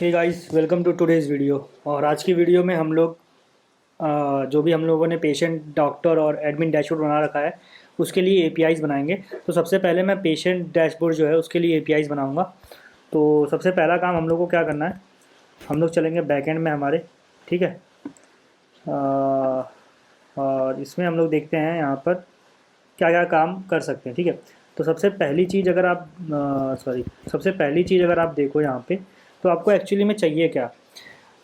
Hey guys, welcome to today's video. और आज की वीडियो में हम लोग जो भी हम लोगों ने पेशेंट, डॉक्टर और एडमिन डैशबोर्ड बना रखा है उसके लिए एपीआईज़ बनाएंगे। तो सबसे पहले मैं पेशेंट डैशबोर्ड जो है उसके लिए एपीआईज़ बनाऊंगा। तो सबसे पहला काम हम लोग को क्या करना है, हम लोग चलेंगे बैकएंड में हमारे। ठीक है। अ, और इसमें हम लोग देखते हैं यहाँ पर क्या क्या काम कर सकते हैं। ठीक है। तो सबसे पहली चीज़ अगर आप देखो यहाँ पे, तो आपको एक्चुअली में चाहिए क्या।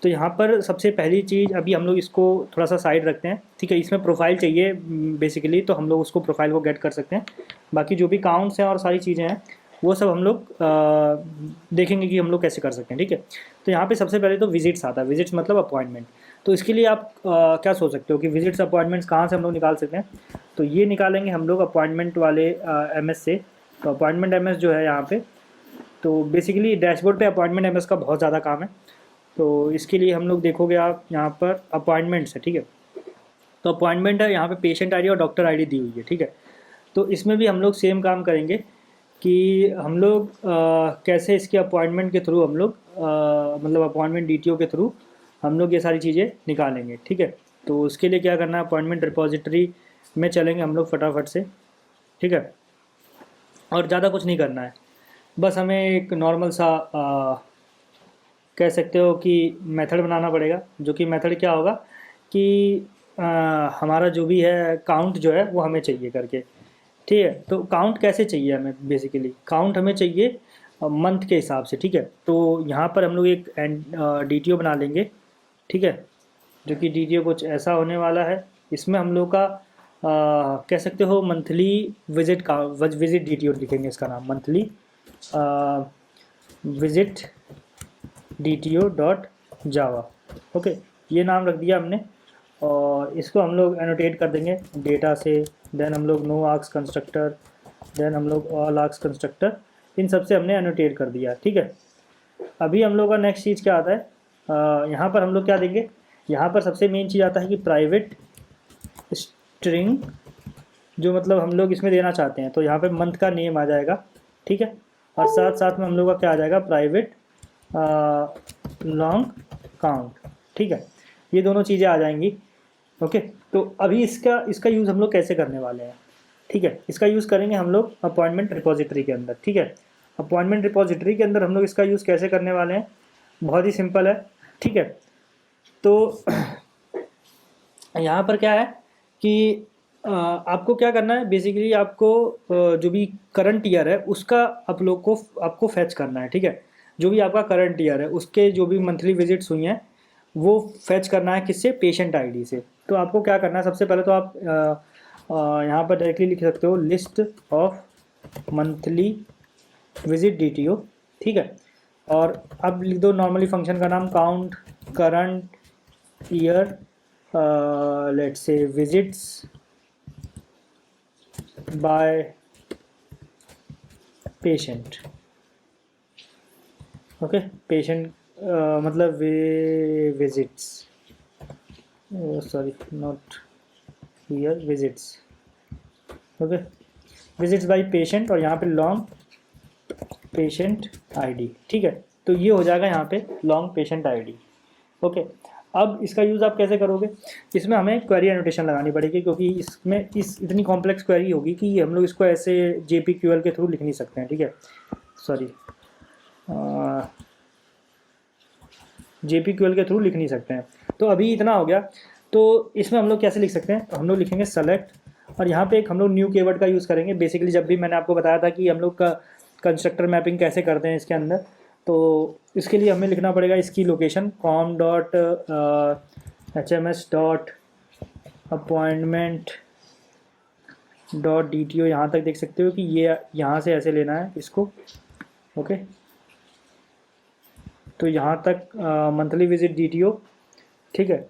तो यहाँ पर सबसे पहली चीज़, अभी हम लोग इसको थोड़ा सा साइड रखते हैं। ठीक है। इसमें प्रोफाइल चाहिए बेसिकली, तो हम लोग उसको प्रोफाइल को गेट कर सकते हैं। बाकी जो भी काउंट्स हैं और सारी चीज़ें हैं वो सब हम लोग देखेंगे कि हम लोग कैसे कर सकते हैं। ठीक है। तो यहाँ पे सबसे पहले तो विजिट्स आता है। विजिट्स मतलब अपॉइंटमेंट। तो इसके लिए आप क्या सोच सकते हो कि विजिट्स अपॉइंटमेंट्स कहाँ से हम लोग निकाल सकते हैं। तो ये निकालेंगे हम लोग अपॉइंटमेंट वाले एमएस से। तो अपॉइंटमेंट एमएस जो है यहाँ पे, तो बेसिकली डैशबोर्ड पे अपॉइंटमेंट एमएस का बहुत ज़्यादा काम है। तो इसके लिए हम लोग देखोगे आप यहाँ पर अपॉइंटमेंट्स है। ठीक है। तो अपॉइंटमेंट है यहाँ पे पेशेंट आईडी और डॉक्टर आईडी दी हुई है। ठीक है। तो इसमें भी हम लोग सेम काम करेंगे कि हम लोग कैसे इसके अपॉइंटमेंट के थ्रू हम लोग मतलब अपॉइंटमेंट डीटीओ के थ्रू हम लोग ये सारी चीज़ें निकालेंगे। ठीक है। तो उसके लिए क्या करना है, अपॉइंटमेंट रिपोजिटरी में चलेंगे हम लोग फटाफट से। ठीक है। और ज़्यादा कुछ नहीं करना है, बस हमें एक नॉर्मल सा कह सकते हो कि मेथड बनाना पड़ेगा। जो कि मेथड क्या होगा कि अ, हमारा जो भी है काउंट जो है वो हमें चाहिए करके। ठीक है। तो काउंट कैसे चाहिए हमें, बेसिकली काउंट हमें चाहिए मंथ के हिसाब से। ठीक है। तो यहाँ पर हम लोग एक डीटीओ बना लेंगे। ठीक है। जो कि डीटीओ कुछ ऐसा होने वाला है। इसमें हम लोग का कह सकते हो मंथली विजिट का विजिट डीटीओ लिखेंगे। इसका नाम monthly visit DTO dot java. Okay, ये नाम रख दिया हमने। और इसको हम लोग एनोटेट कर देंगे डेटा से। देन हम लोग नो आर्क्स कंस्ट्रक्टर, देन हम लोग ऑल आर्क्स कंस्ट्रक्टर, इन सब से हमने एनोटेट कर दिया। ठीक है। अभी हम लोग का नेक्स्ट चीज़ क्या आता है, यहाँ पर हम लोग क्या देंगे। यहाँ पर सबसे मेन चीज़ आता है कि प्राइवेट स्ट्रिंग, जो मतलब हम लोग इसमें देना चाहते हैं। तो यहाँ पे मंथ का नेम आ जाएगा। ठीक है। और साथ साथ में हम लोग का क्या आ जाएगा, प्राइवेट लॉन्ग काउंट। ठीक है। ये दोनों चीज़ें आ जाएंगी। ओके। तो अभी इसका इसका यूज़ हम लोग कैसे करने वाले हैं। ठीक है। इसका यूज़ करेंगे हम लोग अपॉइंटमेंट रिपोजिटरी के अंदर। ठीक है। अपॉइंटमेंट रिपोजिटरी के अंदर हम लोग इसका यूज़ कैसे करने वाले हैं, बहुत ही सिंपल है। ठीक है। तो यहाँ पर क्या है कि आपको क्या करना है, बेसिकली आपको जो भी करंट ईयर है उसका आप लोग को आपको फैच करना है। ठीक है। जो भी आपका करंट ईयर है उसके जो भी मंथली विजिट्स हुई हैं वो फैच करना है किससे, पेशेंट आईडी से। तो आपको क्या करना है, सबसे पहले तो आप यहाँ पर डायरेक्टली लिख सकते हो list of monthly visit DTO. ठीक है। और अब लिख दो नॉर्मली फंक्शन का नाम count current year let's say visits by patient. Okay. Patient मतलब visits, sorry not here, visits. Okay. Visits by patient और यहाँ पे लॉन्ग पेशेंट आईडी। ठीक है। तो ये हो जाएगा यहाँ पे लॉन्ग पेशेंट आईडी। ओके। अब इसका यूज़ आप कैसे करोगे, इसमें हमें क्वेरी एनोटेशन लगानी पड़ेगी, क्योंकि इसमें इतनी कॉम्प्लेक्स क्वेरी होगी कि हम लोग इसको ऐसे JPQL के थ्रू लिख नहीं सकते हैं। ठीक है। सॉरी, JPQL के थ्रू लिख नहीं सकते हैं। तो अभी इतना हो गया। तो इसमें हम लोग कैसे लिख सकते हैं, तो हम लोग लिखेंगे सेलेक्ट और यहाँ पे एक हम लोग न्यू कीवर्ड का यूज़ करेंगे। बेसिकली जब भी मैंने आपको बताया था कि हम लोग का कंस्ट्रक्टर मैपिंग कैसे करते हैं इसके अंदर, तो इसके लिए हमें लिखना पड़ेगा इसकी लोकेशन com.hms.appointment.dto। यहाँ तक देख सकते हो कि ये यहाँ से ऐसे लेना है इसको। ओके। तो यहाँ तक मंथली विजिट डीटीओ। ठीक है।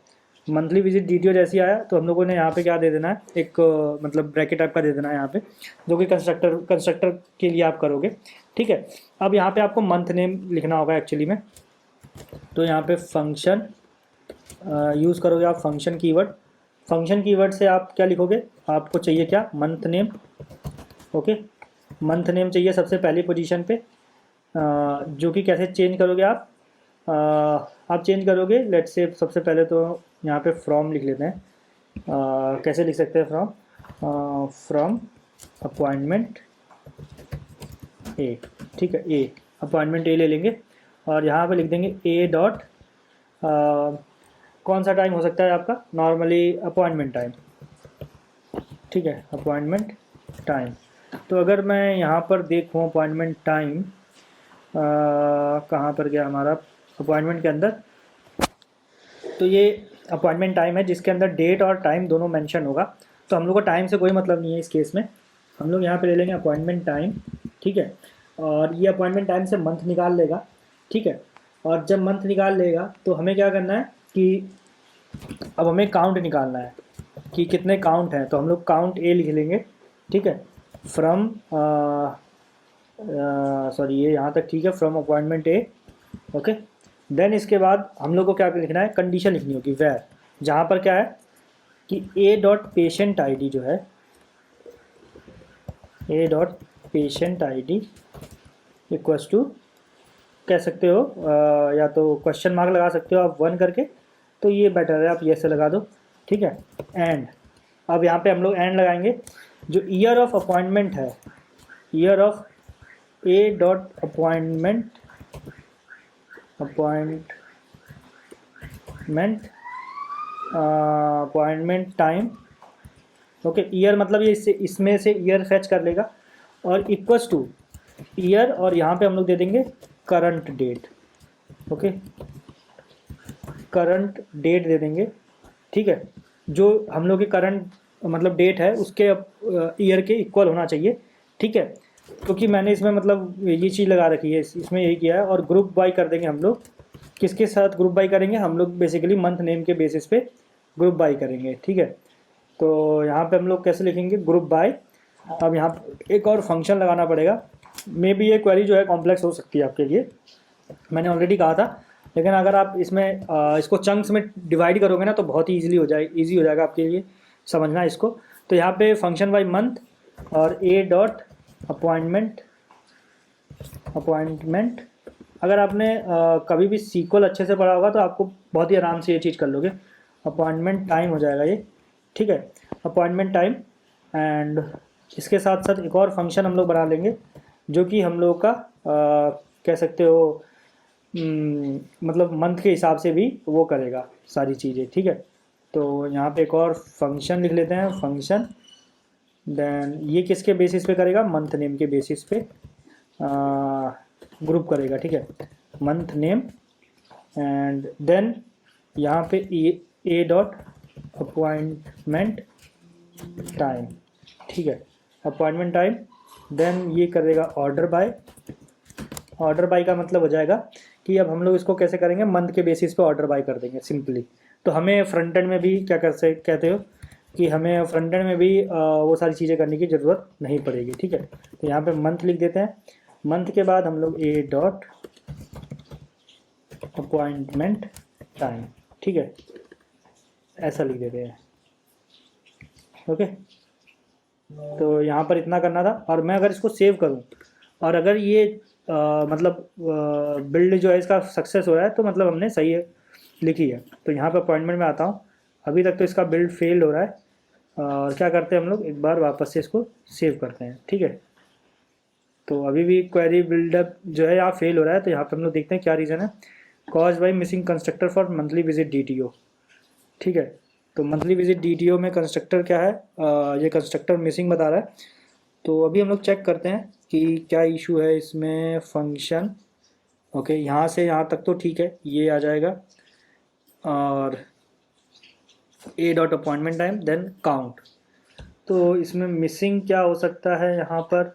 मंथली विजिट डीटीओ जैसे ही आया तो हम लोगों ने यहाँ पे क्या दे देना है, एक मतलब ब्रैकेट टाइप का दे देना है यहाँ पे, जो कि कंस्ट्रक्टर के लिए आप करोगे। ठीक है। अब यहाँ पे आपको मंथ नेम लिखना होगा एक्चुअली में। तो यहाँ पे फंक्शन यूज़ करोगे आप, फंक्शन कीवर्ड से आप क्या लिखोगे, आपको चाहिए क्या, month name. Okay. Month name चाहिए सबसे पहली पोजीशन पे, जो कि कैसे चेंज करोगे आप, आप चेंज करोगे, लेट्स से सबसे पहले तो यहाँ पे फ्रॉम लिख लेते हैं। कैसे लिख सकते हैं फ्रॉम? फ्रॉम अपॉइंटमेंट ए, ठीक है, ए अपॉइंटमेंट ए ले लेंगे और यहाँ पे लिख देंगे ए डॉट कौन सा टाइम हो सकता है आपका, नॉर्मली अपॉइंटमेंट टाइम, ठीक है, अपॉइंटमेंट टाइम। तो अगर मैं यहाँ पर देखूँ अपॉइंटमेंट टाइम कहाँ पर गया हमारा अपॉइंटमेंट के अंदर, तो ये अपॉइंटमेंट टाइम है जिसके अंदर डेट और टाइम दोनों मेंशन होगा। तो हम लोग को टाइम से कोई मतलब नहीं है इस केस में, हम लोग यहाँ पे ले लेंगे अपॉइंटमेंट टाइम, ठीक है। और ये अपॉइंटमेंट टाइम से मंथ निकाल लेगा, ठीक है। और जब मंथ निकाल लेगा तो हमें क्या करना है कि अब हमें काउंट निकालना है कि कितने काउंट हैं, तो हम लोग काउंट ए लिख लेंगे, ठीक है। फ्रॉम सॉरी ये यहाँ तक ठीक है, from appointment a, okay. Then इसके बाद हम लोग को क्या लिखना है, कंडीशन लिखनी होगी वेयर, जहाँ पर क्या है कि a dot patient I D जो है, a dot patient I D equals to, कह सकते हो या तो क्वेश्चन मार्क लगा सकते हो आप 1 करके, तो ये बेटर है, आप ये से लगा दो, ठीक है। एंड अब यहाँ पे हम लोग एंड लगाएंगे, जो ईयर ऑफ अपॉइंटमेंट है, year of A dot appointment time, okay. Year मतलब ये इससे इसमें से ईयर फेच कर लेगा और इक्वल्स टू ईयर, और यहाँ पे हम लोग दे देंगे current date, okay, current date दे देंगे, ठीक है। जो हम लोग के करंट मतलब डेट है उसके ईयर के इक्वल होना चाहिए, ठीक है। क्योंकि मैंने इसमें मतलब ये चीज़ लगा रखी है, इसमें यही किया है। और ग्रुप बाई कर देंगे हम लोग, किसके साथ ग्रुप बाई करेंगे हम लोग, बेसिकली मंथ नेम के बेसिस पे ग्रुप बाई करेंगे, ठीक है। तो यहाँ पे हम लोग कैसे लिखेंगे, ग्रुप बाई। अब यहाँ एक और फंक्शन लगाना पड़ेगा, मे बी ये क्वेरी जो है कॉम्प्लेक्स हो सकती है आपके लिए, मैंने ऑलरेडी कहा था, लेकिन अगर आप इसमें इसको चंक्स में डिवाइड करोगे ना तो बहुत ही ईजी हो जाएगा आपके लिए समझना इसको। तो यहाँ पे फंक्शन बाई मंथ और ए डॉट अपॉइंटमेंट, अगर आपने कभी भी सीक्वल अच्छे से पढ़ा होगा तो आपको बहुत ही आराम से ये चीज़ कर लोगे। अपॉइंटमेंट टाइम हो जाएगा ये, ठीक है, अपॉइंटमेंट टाइम। एंड इसके साथ साथ एक और फंक्शन हम लोग बना लेंगे जो कि हम लोग का कह सकते हो मतलब मंथ के हिसाब से भी वो करेगा सारी चीज़ें, ठीक है। तो यहाँ पे एक और फंक्शन लिख लेते हैं, फंक्शन, देन ये किसके बेसिस पे करेगा, मंथ नेम के बेसिस पे ग्रुप करेगा, ठीक है, मंथ नेम। एंड देन यहाँ पे ए डॉट अपॉइंटमेंट टाइम, ठीक है, अपॉइंटमेंट टाइम। देन ये करेगा ऑर्डर बाय, ऑर्डर बाय का मतलब हो जाएगा कि अब हम लोग इसको कैसे करेंगे, मंथ के बेसिस पे ऑर्डर बाय कर देंगे सिंपली। तो हमें फ्रंट एंड में भी क्या कर सकते कहते हो कि हमें फ्रंट एंड में भी वो सारी चीज़ें करने की ज़रूरत नहीं पड़ेगी, ठीक है। तो यहाँ पे मंथ लिख देते हैं, मंथ के बाद हम लोग ए डॉट अपॉइंटमेंट टाइम, ठीक है, ऐसा लिख देते हैं, ओके। तो यहाँ पर इतना करना था। और मैं अगर इसको सेव करूँ और अगर ये मतलब बिल्ड जो है इसका सक्सेस हो रहा है तो मतलब हमने सही है लिखी है। तो यहाँ पर अपॉइंटमेंट में आता हूँ, अभी तक तो इसका बिल्ड फेल हो रहा है, और क्या करते हैं हम लोग एक बार वापस से इसको सेव करते हैं, ठीक है। तो अभी भी क्वेरी बिल्डअप जो है यहाँ फेल हो रहा है, तो यहाँ पर हम लोग देखते हैं क्या रीज़न है, cause by missing constructor for monthly visit DTO, ठीक है। तो मंथली विजिट DTO में कंस्ट्रक्टर क्या है, ये कंस्ट्रक्टर मिसिंग बता रहा है। तो अभी हम लोग चेक करते हैं कि क्या इशू है इसमें, फंक्शन, ओके, यहाँ से यहाँ तक तो ठीक है, ये आ जाएगा। और a dot appointment time then count, तो इसमें मिसिंग क्या हो सकता है यहाँ पर,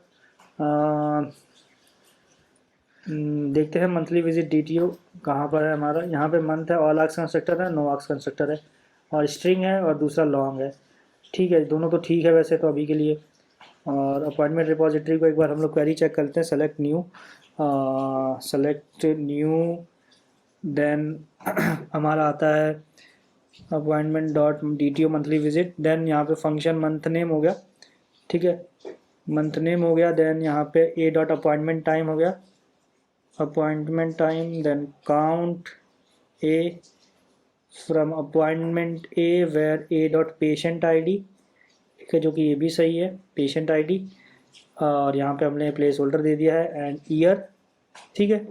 देखते हैं मंथली विजिट DTO कहाँ पर है हमारा, यहाँ पे मंथ है, ऑल आर्क्स कंस्ट्रक्टर है, नो आर्क्स कंस्ट्रक्टर है, और स्ट्रिंग है और दूसरा लॉन्ग है, ठीक है, दोनों तो ठीक है वैसे तो अभी के लिए। और अपॉइंटमेंट रिपोजिटरी को एक बार हम लोग क्वेरी चेक करते हैं, सेलेक्ट न्यू, देन हमारा आता है appointment dot DTO monthly visit, then यहाँ पे फंक्शन मंथ नेम हो गया, ठीक है, मंथ नेम हो गया, देन यहाँ पे ए डॉट अपॉइंटमेंट टाइम हो गया, appointment time, then count A from appointment A where A dot patient ID, ठीक है, जो कि ये भी सही है, पेशेंट आईडी। और यहाँ पे हमने प्लेस होल्डर दे दिया है एंड ईयर, ठीक है,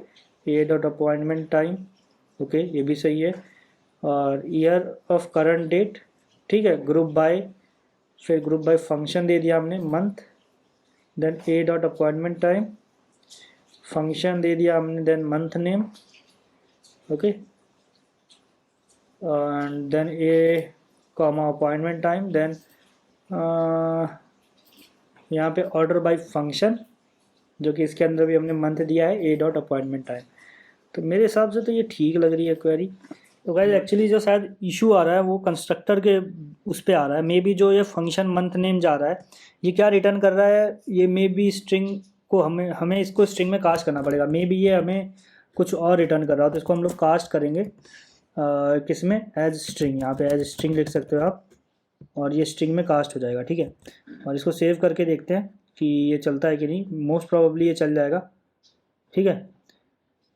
a dot appointment time, okay, ये भी सही है। और ईयर ऑफ करंट डेट, ठीक है, ग्रुप बाय, फिर ग्रुप बाय फंक्शन दे दिया हमने month, then a dot appointment time, function दे दिया हमने, then month name, okay, and then a comma appointment time, then यहाँ पे ऑर्डर बाय फंक्शन, जो कि इसके अंदर भी हमने मंथ दिया है, ए डॉट अपॉइंटमेंट टाइम। तो मेरे हिसाब से तो ये ठीक लग रही है क्वेरी। तो गाइस एक्चुअली जो शायद इशू आ रहा है वो कंस्ट्रक्टर के उस पे आ रहा है, मे बी जो ये फंक्शन मंथ नेम जा रहा है, ये क्या रिटर्न कर रहा है, ये मे बी स्ट्रिंग को हमें इसको स्ट्रिंग में कास्ट करना पड़ेगा, मे बी ये हमें कुछ और रिटर्न कर रहा हो, तो इसको हम लोग कास्ट करेंगे किस में, एज स्ट्रिंग, यहाँ पे एज स्ट्रिंग लिख सकते हो आप, और ये स्ट्रिंग में कास्ट हो जाएगा, ठीक है। और इसको सेव करके देखते हैं कि ये चलता है कि नहीं, मोस्ट प्रोबेबली ये चल जाएगा, ठीक है।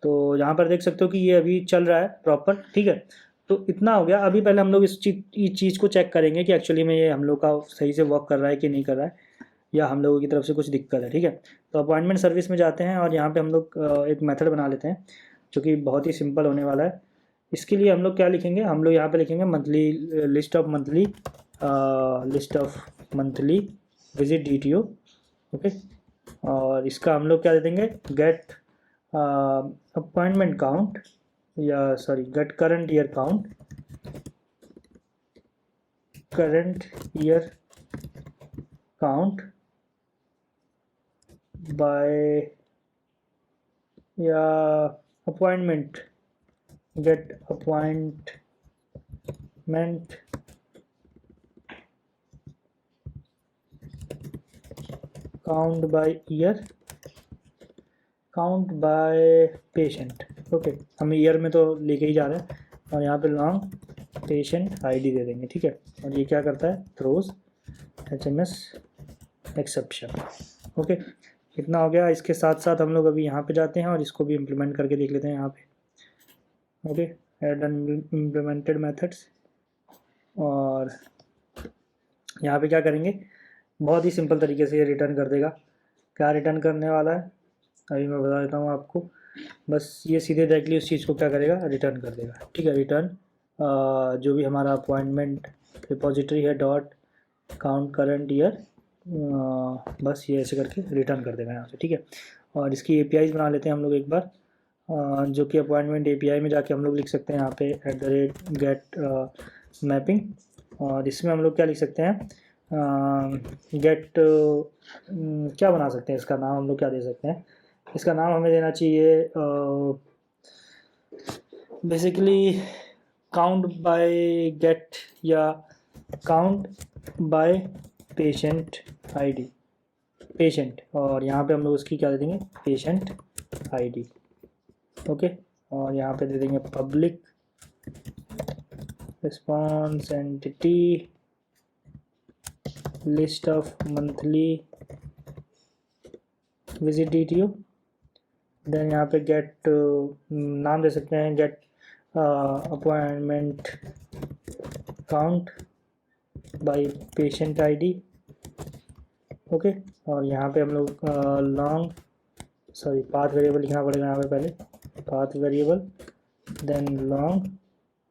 तो यहाँ पर देख सकते हो कि ये अभी चल रहा है प्रॉपर, ठीक है। तो इतना हो गया। अभी पहले हम लोग इस चीज़ को चेक करेंगे कि एक्चुअली में ये हम लोग का सही से वर्क कर रहा है कि नहीं कर रहा है, या हम लोगों की तरफ से कुछ दिक्कत है, ठीक है। तो अपॉइंटमेंट सर्विस में जाते हैं और यहाँ पे हम लोग एक मेथड बना लेते हैं जो कि बहुत ही सिंपल होने वाला है। इसके लिए हम लोग क्या लिखेंगे, हम लोग यहाँ पे लिखेंगे monthly, list of monthly visit DTO, okay. और इसका हम लोग क्या दे देंगे, गेट अपॉइंटमेंट काउंट, या sorry get current year count, by, या appointment, get appointment count by year, count by patient, okay. हम ईयर में तो लेके ही जा रहे हैं, और यहाँ पे लॉन्ग पेशेंट आईडी दे देंगे, ठीक है। और ये क्या करता है, थ्रोज HMS एक्सेप्शन, ओके। इतना हो गया। इसके साथ साथ हम लोग अभी यहाँ पे जाते हैं और इसको भी इम्प्लीमेंट करके देख लेते हैं यहाँ पे, ओके, एड इम्प्लीमेंटेड मेथड्स। और यहाँ पे क्या करेंगे, बहुत ही सिंपल तरीके से ये रिटर्न कर देगा। क्या रिटर्न करने वाला है अभी मैं बता देता हूँ आपको, बस ये सीधे डायरेक्टली उस चीज़ को क्या करेगा, रिटर्न कर देगा, ठीक है। रिटर्न जो भी हमारा अपॉइंटमेंट रिपोजिटरी है, डॉट काउंट करंट ईयर, बस ये ऐसे करके रिटर्न कर देगा यहाँ से, ठीक है। और इसकी APIs बना लेते हैं हम लोग एक बार, जो कि अपॉइंटमेंट API में जाके हम लोग लिख सकते हैं यहाँ पे @get मैपिंग। और इसमें हम लोग क्या लिख सकते हैं, गेट, क्या बना सकते हैं, इसका नाम हम लोग क्या दे सकते हैं, इसका नाम हमें देना चाहिए बेसिकली काउंट बाय गेट, या count by patient ID, patient. और यहाँ पे हम लोग उसकी क्या दे देंगे, पेशेंट आईडी, ओके। और यहाँ पे दे देंगे public response entity list of monthly visit DTO। Then यहाँ पे गेट, नाम दे सकते हैं get appointment count by patient ID, okay. और यहाँ पे हम लोग लॉन्ग, सॉरी पाथ वेरिएबल लिखना पड़ेगा यहाँ पे पहले, path variable, then long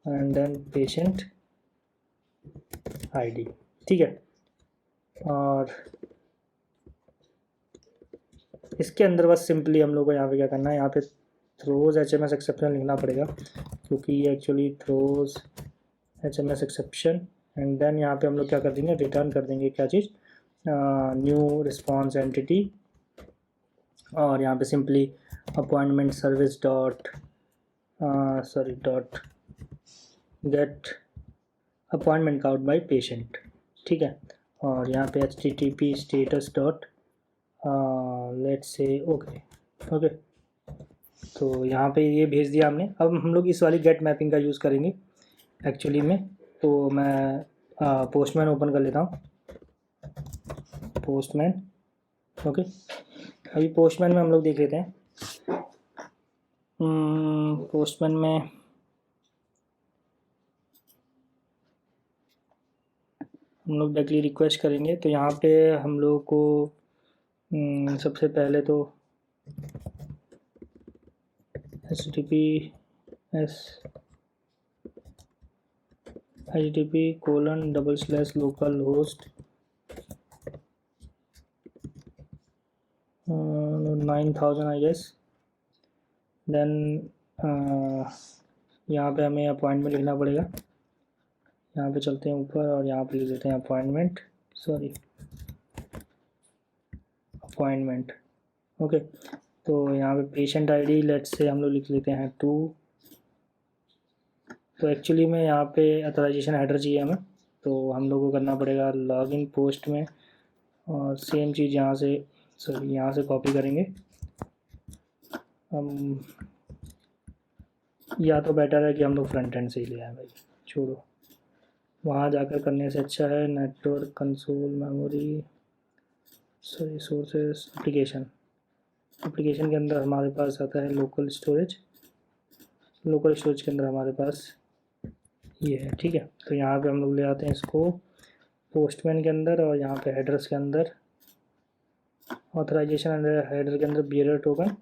and then patient ID, ठीक है। और इसके अंदर बस सिंपली हम लोग को यहाँ पे क्या करना है, यहाँ पे थ्रोज HMS एक्सेप्शन लिखना पड़ेगा, क्योंकि ये actually throws HMS exception, and then यहाँ पे हम लोग क्या कर देंगे, रिटर्न कर देंगे क्या चीज़, न्यू रिस्पॉन्स एंटिटी। और यहाँ पे simply appointment service dot dot get appointment count by patient, ठीक है। और यहाँ पे HTTP status dot let's say okay. तो यहाँ पे ये भेज दिया हमने। अब हम लोग इस वाली गेट मैपिंग का यूज़ करेंगे एक्चुअली में। तो मैं पोस्टमैन ओपन कर लेता हूँ, पोस्टमैन, ओके। अभी पोस्टमैन में हम लोग देख लेते हैं पोस्टमैन में हम लोग डायरेक्टली रिक्वेस्ट करेंगे, तो यहाँ पे हम लोगों को सबसे पहले तो http://localhost 9000 आई गेस। देन यहाँ पे हमें अपॉइंटमेंट लिखना पड़ेगा। यहाँ पे चलते हैं ऊपर और यहाँ पे लिख देते हैं अपॉइंटमेंट। ओके, तो यहाँ पे पेशेंट आईडी लेट्स से हम लोग लिख लेते हैं 2। तो एक्चुअली में यहाँ पे अथोराइजेशन हेडर चाहिए हमें, तो हम लोग को करना पड़ेगा लॉगिन पोस्ट में, और सेम चीज़ यहाँ से कॉपी करेंगे। हम या तो बेटर है कि हम लोग फ्रंट एंड से ही ले आए भाई, छोड़ो, वहाँ जाकर करने से अच्छा है network console memory sources application के अंदर हमारे पास आता है लोकल स्टोरेज के अंदर हमारे पास ये है। ठीक है, तो यहाँ पे हम लोग ले आते हैं इसको पोस्टमैन के अंदर, और यहाँ पे हेडर्स के अंदर ऑथराइजेशन हेडर के अंदर बियरर टोकन,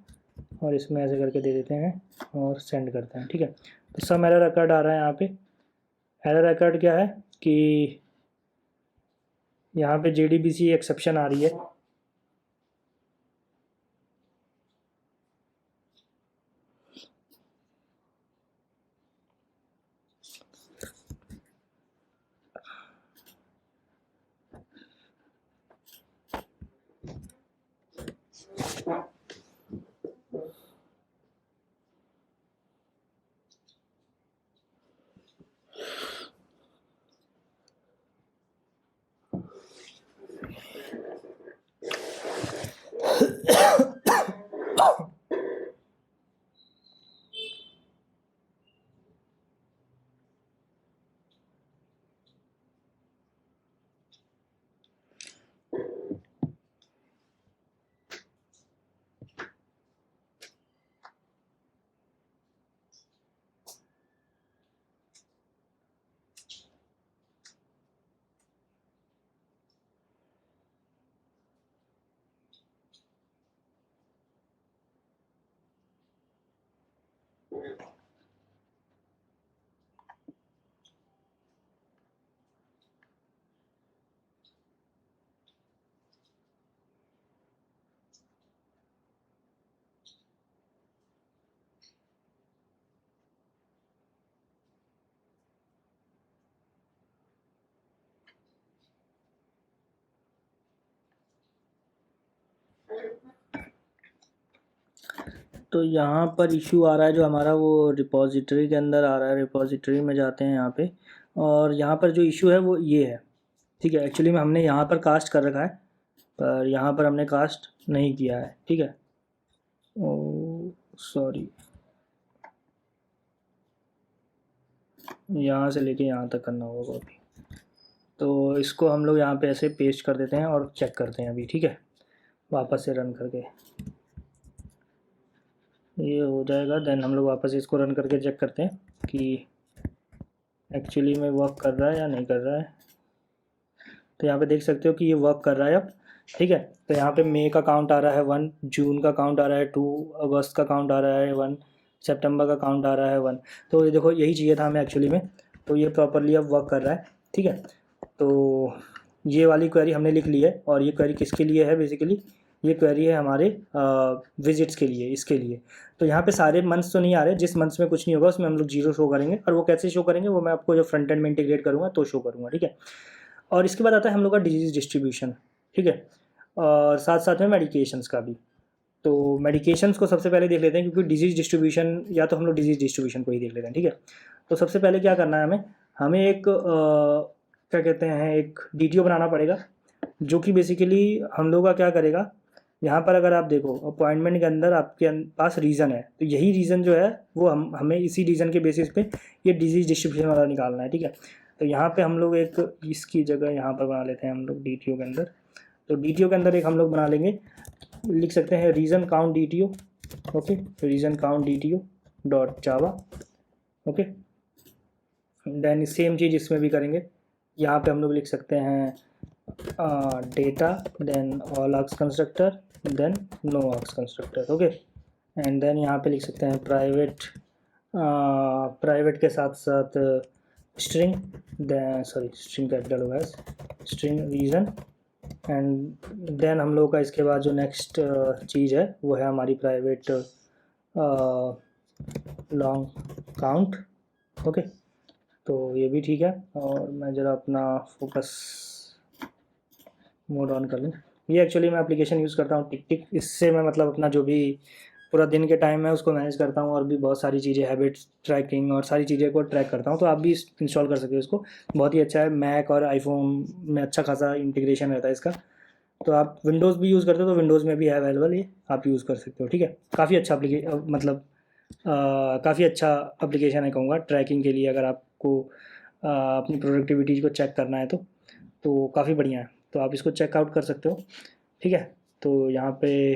और इसमें ऐसे करके दे देते हैं और सेंड करते हैं। ठीक है, तो सम एरर अकर्ड आ रहा है यहाँ पे। एरर अकर्ड क्या है कि यहाँ पे JDBC एक्सेप्शन आ रही है। तो यहाँ पर इशू आ रहा है जो हमारा, वो रिपॉजिटरी के अंदर आ रहा है। रिपॉजिटरी में जाते हैं यहाँ पे, और यहाँ पर जो इशू है वो ये है। ठीक है, एक्चुअली में हमने यहाँ पर कास्ट कर रखा है, पर यहाँ पर हमने कास्ट नहीं किया है। ठीक है, ओ सॉरी, यहाँ से लेके यहाँ तक करना होगा कॉपी। तो इसको हम लोग यहाँ पे ऐसे पेस्ट कर देते हैं और चेक करते हैं अभी। ठीक है, वापस से रन करके ये हो जाएगा। देन हम लोग वापस इसको रन करके चेक करते हैं कि एक्चुअली में वर्क कर रहा है या नहीं कर रहा है। तो यहाँ पे देख सकते हो कि ये वर्क कर रहा है अब। ठीक है, तो यहाँ पे मई का काउंट आ रहा है 1, जून का काउंट आ रहा है 2, अगस्त का काउंट आ रहा है 1, सितंबर का काउंट आ रहा है 1। तो ये देखो, यही चाहिए था हमें एक्चुअली में। तो ये प्रॉपरली अब वर्क कर रहा है। ठीक है, तो ये वाली क्वेरी हमने लिख ली है। और ये क्वेरी किसके लिए है? बेसिकली ये क्वेरी है हमारे विजिट्स के लिए, इसके लिए। तो यहाँ पे सारे मंथ्स तो नहीं आ रहे, जिस मंथ्स में कुछ नहीं होगा उसमें हम लोग 0 शो करेंगे। और वो कैसे शो करेंगे वो मैं आपको जब फ्रंट एंड में इंटीग्रेट करूँगा तो शो करूँगा। ठीक है, और इसके बाद आता है हम लोग का डिजीज़ डिस्ट्रीब्यूशन। ठीक है, और साथ साथ में मेडिकेशंस का भी। तो मेडिकेशंस को सबसे पहले देख लेते हैं, क्योंकि डिजीज़ डिस्ट्रीब्यूशन, या तो हम लोग डिजीज़ डिस्ट्रीब्यूशन को ही देख लेते हैं। ठीक है, तो सबसे पहले क्या करना है हमें एक क्या कहते हैं, एक DTO बनाना पड़ेगा, जो कि बेसिकली हम लोग का क्या करेगा। यहाँ पर अगर आप देखो अपॉइंटमेंट के अंदर आपके पास रीज़न है, तो यही रीज़न जो है वो हमें इसी रीज़न के बेसिस पे ये डिजीज़ डिस्ट्रीब्यूशन वाला निकालना है। ठीक है, तो यहाँ पे हम लोग एक इसकी जगह यहाँ पर बना लेते हैं हम लोग DTO के अंदर। तो DTO के अंदर एक हम लोग बना लेंगे, लिख सकते हैं reason count DTO। Okay, reason count DTO dot java. Okay, then same चीज़ इसमें भी करेंगे। यहाँ पे हम लोग लिख सकते हैं data, then all args constructor, then no args constructor. Okay, and then यहाँ पे लिख सकते हैं प्राइवेट, प्राइवेट के साथ साथ स्ट्रिंग, सॉरी स्ट्रिंग कैपिटल होगा, स्ट्रिंग रीजन। एंड देन हम लोग का इसके बाद जो नेक्स्ट चीज़ है वो है हमारी प्राइवेट लॉन्ग काउंट। ओके, तो ये भी ठीक है। और मैं ज़रा अपना फोकस मोड ऑन कर लूँ। ये एक्चुअली मैं एप्लीकेशन यूज़ करता हूँ टिक टिक, इससे मैं मतलब अपना जो भी पूरा दिन के टाइम है उसको मैनेज करता हूँ, और भी बहुत सारी चीज़ें, हैबिट्स ट्रैकिंग और सारी चीज़ें को ट्रैक करता हूँ। तो आप भी इंस्टॉल कर सकते हो इसको, बहुत ही अच्छा है। मैक और आईफोन में अच्छा खासा इंटीग्रेशन रहता है इसका। तो आप विंडोज़ भी यूज़ करते हो तो विंडोज़ में भी है अवेलेबल, ये आप यूज़ कर सकते हो। ठीक है, काफ़ी अच्छा मतलब काफ़ी अच्छा एप्लीकेशन है कहूँगा ट्रैकिंग के लिए, अगर आपको अपनी प्रोडक्टिविटी को चेक करना है तो काफ़ी बढ़िया है, तो आप इसको चेकआउट कर सकते हो। ठीक है, तो यहाँ पे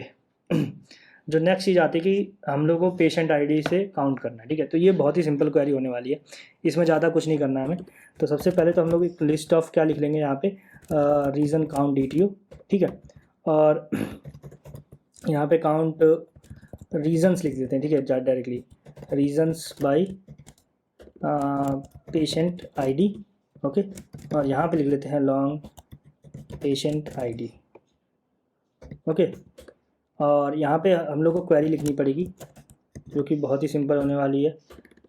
जो नेक्स्ट चीज़ आती है कि हम लोग को पेशेंट आईडी से काउंट करना है। ठीक है, तो ये बहुत ही सिंपल क्वेरी होने वाली है, इसमें ज़्यादा कुछ नहीं करना है हमें। तो सबसे पहले तो हम लोग एक लिस्ट ऑफ क्या लिख लेंगे यहाँ पे, रीज़न काउंट DTO। ठीक है, और यहाँ पे काउंट रीजन्स लिख देते हैं। ठीक है, directly reasons by patient ID. Okay, और यहाँ पे लिख लेते हैं लॉन्ग पेशेंट आईडी। ओके, और यहाँ पे हम लोग को क्वेरी लिखनी पड़ेगी जो कि बहुत ही सिंपल होने वाली है,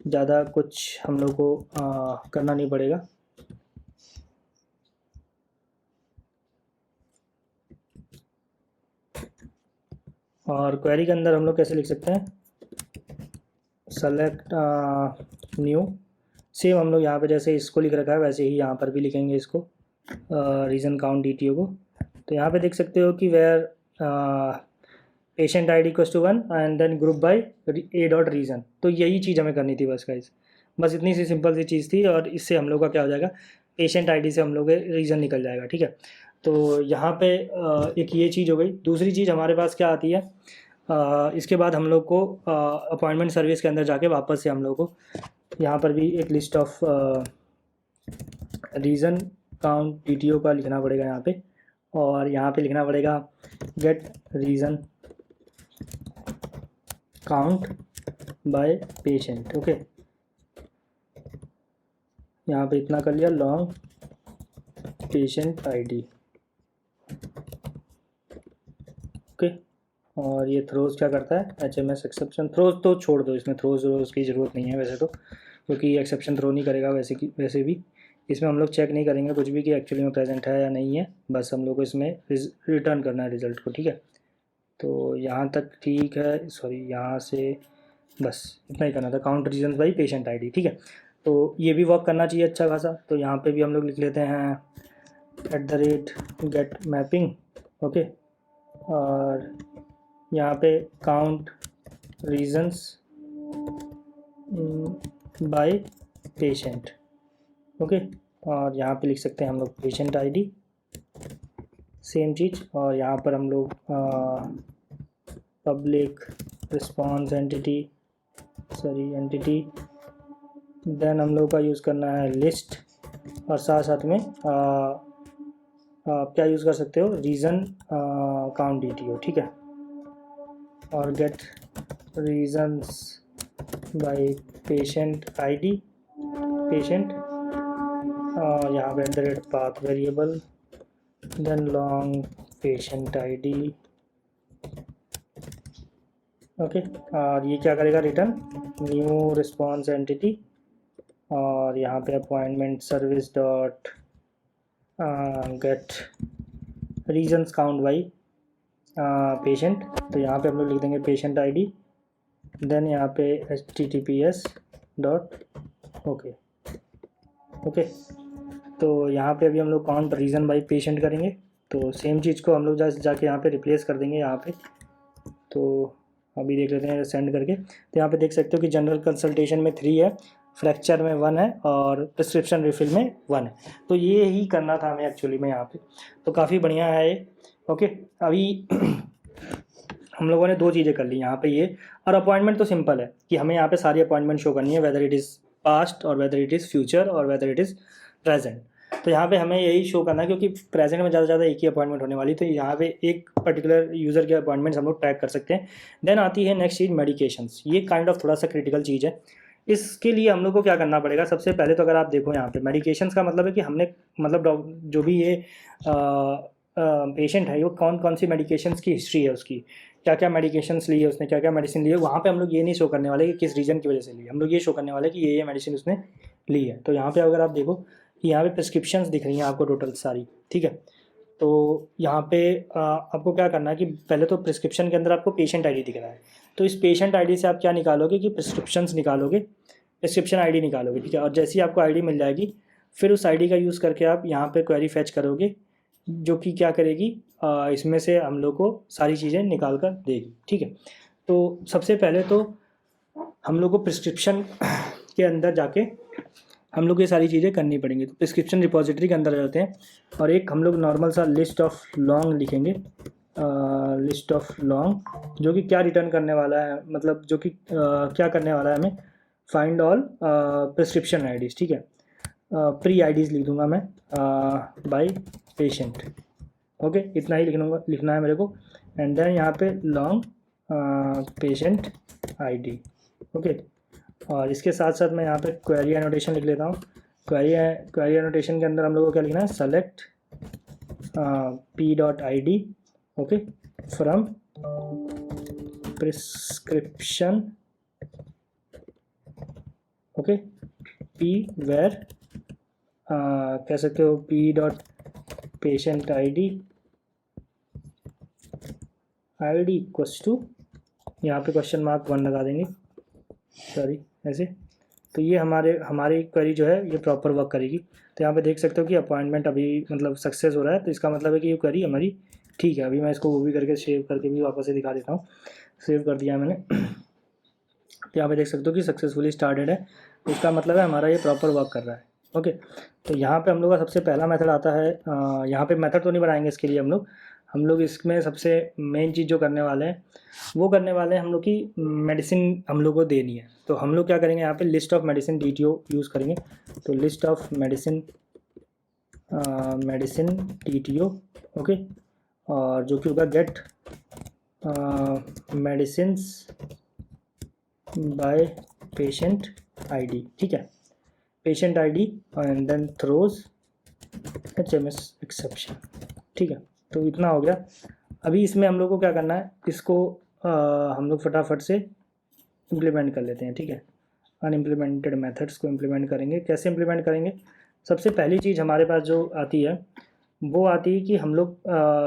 ज़्यादा कुछ हम लोग को करना नहीं पड़ेगा। और क्वेरी के अंदर हम लोग कैसे लिख सकते हैं, सेलेक्ट न्यू, सेम हम लोग यहाँ पे जैसे इसको लिख रखा है वैसे ही यहाँ पर भी लिखेंगे इसको, रीजन काउंट DTO को। तो यहाँ पे देख सकते हो कि where patient ID equals to 1 and then group by A dot reason. तो यही चीज़ हमें करनी थी बस गाइस, बस इतनी सी सिंपल सी चीज़ थी, और इससे हम लोग का क्या हो जाएगा, पेशेंट ID से हम लोग रीज़न निकल जाएगा। ठीक है, तो यहाँ पे एक ये चीज़ हो गई। दूसरी चीज़ हमारे पास क्या आती है, इसके बाद हम लोग को अपॉइंटमेंट सर्विस के अंदर जाके वापस से हम लोग को यहाँ पर भी एक list of reason count DTO का लिखना पड़ेगा यहाँ पे, और यहाँ पे लिखना पड़ेगा get reason count by patient. Okay, यहाँ पे इतना कर लिया, लॉन्ग पेशेंट ID। ओके, और ये थ्रोज क्या करता है, HMS एक्सेप्शन थ्रोज तो छोड़ दो, इसमें थ्रोज की ज़रूरत नहीं है वैसे तो, क्योंकि एक्सेप्शन थ्रो नहीं करेगा वैसे भी। इसमें हम लोग चेक नहीं करेंगे कुछ भी कि एक्चुअली में प्रेजेंट है या नहीं है, बस हम लोग को इसमें रिटर्न करना है रिज़ल्ट को। ठीक है, तो यहाँ तक ठीक है, सॉरी यहाँ से बस इतना ही करना था, count reason by patient ID। ठीक है, तो ये भी वर्क करना चाहिए अच्छा खासा। तो यहाँ पे भी हम लोग लिख लेते हैं @get मैपिंग। ओके, और यहाँ पे count reasons by patient. Okay, और यहाँ पे लिख सकते हैं हम लोग पेशेंट ID, सेम चीज़। और यहाँ पर हम लोग पब्लिक रिस्पॉन्स एंटिटी, देन हम लोग का यूज़ करना है लिस्ट, और साथ साथ में आप क्या यूज़ कर सकते हो, रीज़न काउंट DTO। ठीक है, और get reasons by patient ID, patient, और यहाँ पे @path variable, then long patient ID। ओके, और ये क्या करेगा, रिटर्न न्यू रिस्पॉन्स एंटिटी, और यहाँ पे appointment service dot get reasons count by patient. तो यहाँ पे हम लोग लिख देंगे पेशेंट ID, देन यहाँ पे HTTPS डॉट ओके। ओके, तो यहाँ पे अभी हम लोग काउंट रीज़न बाई पेशेंट करेंगे, तो सेम चीज़ को हम लोग जाके यहाँ पे रिप्लेस कर देंगे यहाँ पे। तो अभी देख लेते हैं सेंड करके। तो यहाँ पे देख सकते हो कि जनरल कंसल्टेशन में 3 है, फ्रैक्चर में 1 है, और प्रिस्क्रिप्शन रिफिल में 1 है। तो ये ही करना था हमें एक्चुअली में यहाँ पे, तो काफ़ी बढ़िया है ये। ओके, अभी हम लोगों ने दो चीज़ें कर ली यहाँ पे ये। और अपॉइंटमेंट तो सिंपल है कि हमें यहाँ पे सारी अपॉइंटमेंट शो करनी है, वेदर इट इज़ पास्ट और वेदर इट इज़ फ्यूचर और वेदर इट इज़ प्रेजेंट। तो यहाँ पे हमें यही शो करना है, क्योंकि प्रेजेंट में ज़्यादा से ज़्यादा एक ही अपॉइंटमेंट होने वाली, तो यहाँ पे एक पर्टिकुलर यूज़र के अपॉइंटमेंट्स हम लोग ट्रैक कर सकते हैं। देन आती है नेक्स्ट चीज़ मेडिकेशंस। ये काइंड ऑफ थोड़ा सा क्रिटिकल चीज़ है। इसके लिए हम लोग को क्या करना पड़ेगा, सबसे पहले तो अगर आप देखो यहाँ पे मेडिकेशंस का मतलब है कि हमने मतलब जो भी ये पेशेंट है वो कौन कौन सी मेडिकेशंस की हिस्ट्री है, उसकी क्या क्या मेडिकेशंस ली है उसने, क्या क्या मेडिसिन ली है। वहाँ पे हम लोग ये नहीं शो करने वाले कि किस रीजन की वजह से ली है, हम लोग ये शो करने वाले कि ये मेडिसिन उसने ली है। तो यहाँ पे अगर आप देखो कि यहाँ पे प्रिस्क्रिप्शंस दिख रही हैं आपको टोटल सारी, ठीक है। तो यहाँ पे आपको क्या करना है कि पहले तो प्रिस्क्रिप्शन के अंदर आपको पेशेंट आईडी दिख रहा है, तो इस पेशेंट आईडी से आप क्या निकालोगे कि प्रिस्क्रिप्शंस निकालोगे, प्रिस्क्रिप्शन आईडी निकालोगे, ठीक है। और जैसी आपको आईडी मिल जाएगी फिर उस आईडी का यूज़ करके आप यहाँ पे क्वेरी फैच करोगे, जो कि क्या करेगी, इसमें से हम लोग को सारी चीज़ें निकाल कर देगी, ठीक है। तो सबसे पहले तो हम लोग को प्रिस्क्रिप्शन के अंदर जाके हम लोग ये सारी चीज़ें करनी पड़ेंगी। तो प्रिस्क्रिप्शन रिपॉजिटरी के अंदर जाते हैं और एक हम लोग नॉर्मल सा लिस्ट ऑफ लॉन्ग लिखेंगे, लिस्ट ऑफ लॉन्ग, जो कि क्या रिटर्न करने वाला है, मतलब जो कि क्या करने वाला है हमें, फाइंड ऑल प्रिस्क्रिप्शन आईडीज़, ठीक है। प्री आईडीज़ लिख दूंगा मैं बाय पेशेंट, ओके, इतना ही लिखना है मेरे को। एंड देन यहाँ पे लॉन्ग पेशेंट आईडी, ओके। और इसके साथ साथ मैं यहाँ पे क्वेरी एनोटेशन लिख लेता हूँ। क्वेरी एनोटेशन के अंदर हम लोग को क्या लिखना है, select P dot I D, okay, from prescription, okay, P where कह सकते हो P dot patient I D equals to, यहाँ पे क्वेश्चन मार्क 1 लगा देंगे, सॉरी ऐसे। तो ये हमारी क्वेरी जो है ये प्रॉपर वर्क करेगी। तो यहाँ पे देख सकते हो कि अपॉइंटमेंट अभी मतलब सक्सेस हो रहा है, तो इसका मतलब है कि ये क्वेरी हमारी ठीक है। अभी मैं इसको वो भी करके सेव करके भी वापस से दिखा देता हूँ, सेव कर दिया मैंने। तो यहाँ पे देख सकते हो कि सक्सेसफुली स्टार्टेड है, तो इसका मतलब है हमारा ये प्रॉपर वर्क कर रहा है, ओके। तो यहाँ पे हम लोग का सबसे पहला मेथड आता है, यहाँ पे मेथड तो नहीं बनाएंगे इसके लिए हम लोग इसमें सबसे मेन चीज़ जो करने वाले हैं वो करने वाले हैं हम लोग की मेडिसिन हम लोग को देनी है। तो हम लोग क्या करेंगे, यहाँ पे list of medicine DTO use करेंगे। तो list of medicine DTO, okay, और जो कि होगा get medicines by patient ID, ठीक है, patient ID and then throws HMS exception, ठीक है। तो इतना हो गया। अभी इसमें हम लोग को क्या करना है, इसको हम लोग फटाफट से इम्प्लीमेंट कर लेते हैं, ठीक है। अनइम्प्लीमेंटेड मेथड्स को इम्प्लीमेंट करेंगे। कैसे इम्प्लीमेंट करेंगे, सबसे पहली चीज़ हमारे पास जो आती है वो आती है कि हम लोग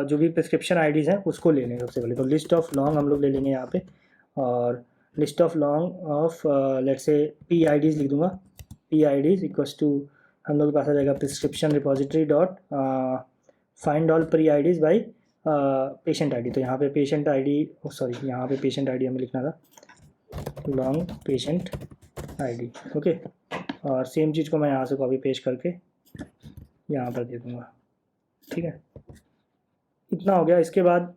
जो भी प्रिस्क्रिप्शन आईडीज़ हैं उसको ले लेंगे सबसे पहले। तो लिस्ट ऑफ लॉन्ग हम लोग ले लेंगे यहाँ पे, और list of long of let's say P IDs लिख दूंगा, पी आईडीज़ इक्वल्स टू हम लोग के पास आ जाएगा prescription repository dot find all pre IDs by patient ID. तो यहाँ पे पेशेंट आईडी, सॉरी यहाँ पे पेशेंट आईडी हमें लिखना था, लॉन्ग पेशेंट आईडी, ओके। और सेम चीज़ को मैं यहाँ से कॉपी पेस्ट करके यहाँ पर दे दूँगा, ठीक है। इतना हो गया। इसके बाद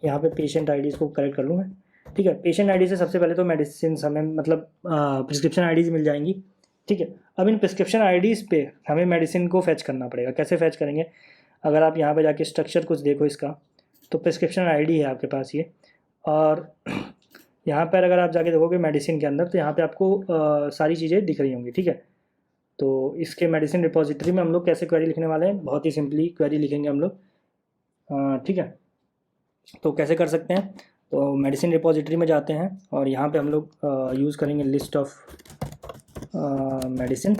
यहाँ पे पेशेंट आईडीज़ को करेक्ट कर लूँ मैं, ठीक है। पेशेंट आईडी से सबसे पहले तो मेडिसिन हमें मतलब प्रिस्क्रिप्शन आईडीज़ मिल जाएंगी, ठीक है। अब इन प्रिस्क्रिप्शन आईडीज़ पे हमें मेडिसिन को फैच करना पड़ेगा। कैसे फैच करेंगे, अगर आप यहाँ पे जाके स्ट्रक्चर कुछ देखो इसका, तो प्रिस्क्रिप्शन आईडी है आपके पास ये, और यहाँ पर अगर आप जाके देखोगे मेडिसिन के अंदर तो यहाँ पे आपको सारी चीज़ें दिख रही होंगी, ठीक है। तो इसके मेडिसिन रिपॉजिटरी में हम लोग कैसे क्वेरी लिखने वाले हैं, बहुत ही सिंपली क्वेरी लिखेंगे हम लोग, ठीक है। तो कैसे कर सकते हैं, तो मेडिसिन रिपॉजिटरी में जाते हैं और यहाँ पे हम लोग यूज़ करेंगे list of medicine,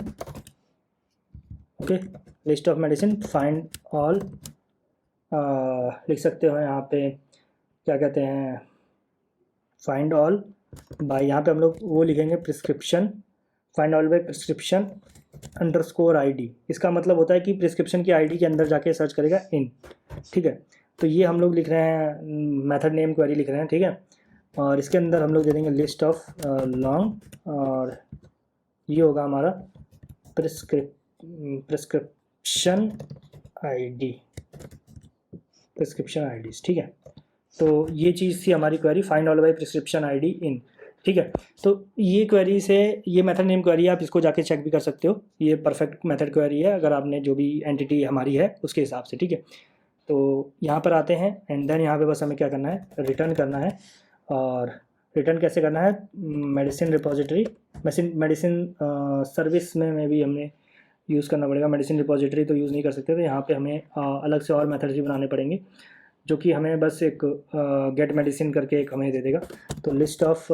okay, list of medicine find all, लिख सकते हो यहाँ पे क्या कहते हैं, फाइंड ऑल बाय, यहाँ पे हम लोग वो लिखेंगे prescription, find all by prescription underscore ID. इसका मतलब होता है कि प्रिस्क्रिप्शन की आईडी के अंदर जाके सर्च करेगा इन, ठीक है। तो ये हम लोग लिख रहे हैं, मेथड नेम क्वेरी लिख रहे हैं, ठीक है। और इसके अंदर हम लोग दे देंगे लिस्ट ऑफ लॉन्ग, और ये होगा हमारा प्रिस्क्रिप्शन आईडी, प्रिस्क्रिप्शन आईडीज़, ठीक है। तो ये चीज़ थी हमारी query, find all by prescription ID in. ठीक है, तो ये क्वेरी से, ये मेथड नेम क्वेरी है, आप इसको जाके चेक भी कर सकते हो, ये परफेक्ट मेथड क्वेरी है अगर आपने जो भी एंटिटी हमारी है उसके हिसाब से। ठीक है, तो यहाँ पर आते हैं एंड देन यहाँ पे बस हमें क्या करना है, रिटर्न करना है। और रिटर्न कैसे करना है, मेडिसिन रिपोजिटरी, मेडिसिन सर्विस में भी हमने यूज़ करना पड़ेगा, मेडिसिन रिपोजिटरी तो यूज़ नहीं कर सकते, तो यहाँ पे हमें अलग से और मेथड्स भी बनाने पड़ेंगे, जो कि हमें बस एक गेट मेडिसिन करके एक हमें दे देगा। तो list of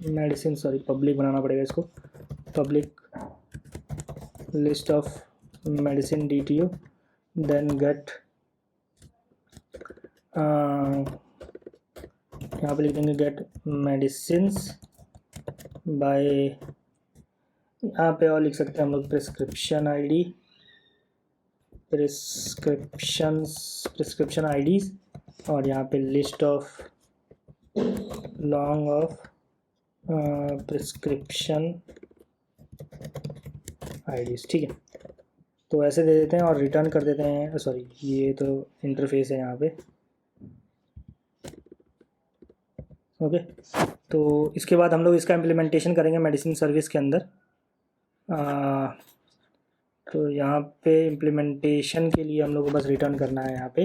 medicine, sorry public बनाना पड़ेगा इसको, public list of medicine DTO, then get, यहाँ पे लिख देंगे गेट मेडिसिन्स बाय, यहाँ पे और लिख सकते हैं हम लोग प्रिस्क्रिप्शन आईडी, प्रिस्क्रिप्शन आईडीज, और यहाँ पे list of long of prescription IDs. ठीक है, तो ऐसे दे देते हैं और रिटर्न कर देते हैं। सॉरी, ये तो इंटरफेस है यहाँ पे। ओके, तो इसके बाद हम लोग इसका इम्प्लीमेंटेशन करेंगे मेडिसिन सर्विस के अंदर। तो यहाँ पे इम्प्लीमेंटेशन के लिए हम लोग को बस रिटर्न करना है यहाँ पे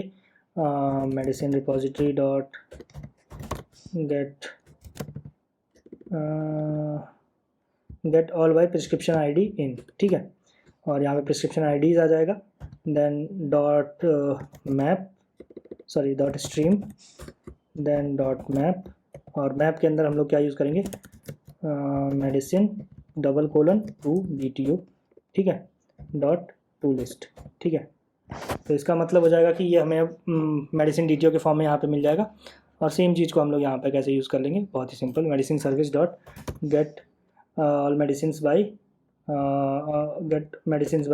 medicine repository dot get all by prescription ID in. ठीक है, और यहाँ पे प्रिस्क्रिप्शन आईडीज आ जाएगा, then dot map, sorry dot stream, then dot map, और मैप के अंदर हम लोग क्या यूज़ करेंगे, मेडिसिन :2 DTO। ठीक है, डॉट टू लिस्ट। ठीक है, तो इसका मतलब हो जाएगा कि ये हमें मेडिसिन DTO के फॉर्म में यहाँ पे मिल जाएगा। और सेम चीज़ को हम लोग यहाँ पे कैसे यूज़ कर लेंगे, बहुत ही simple, medicine service dot get all medicines by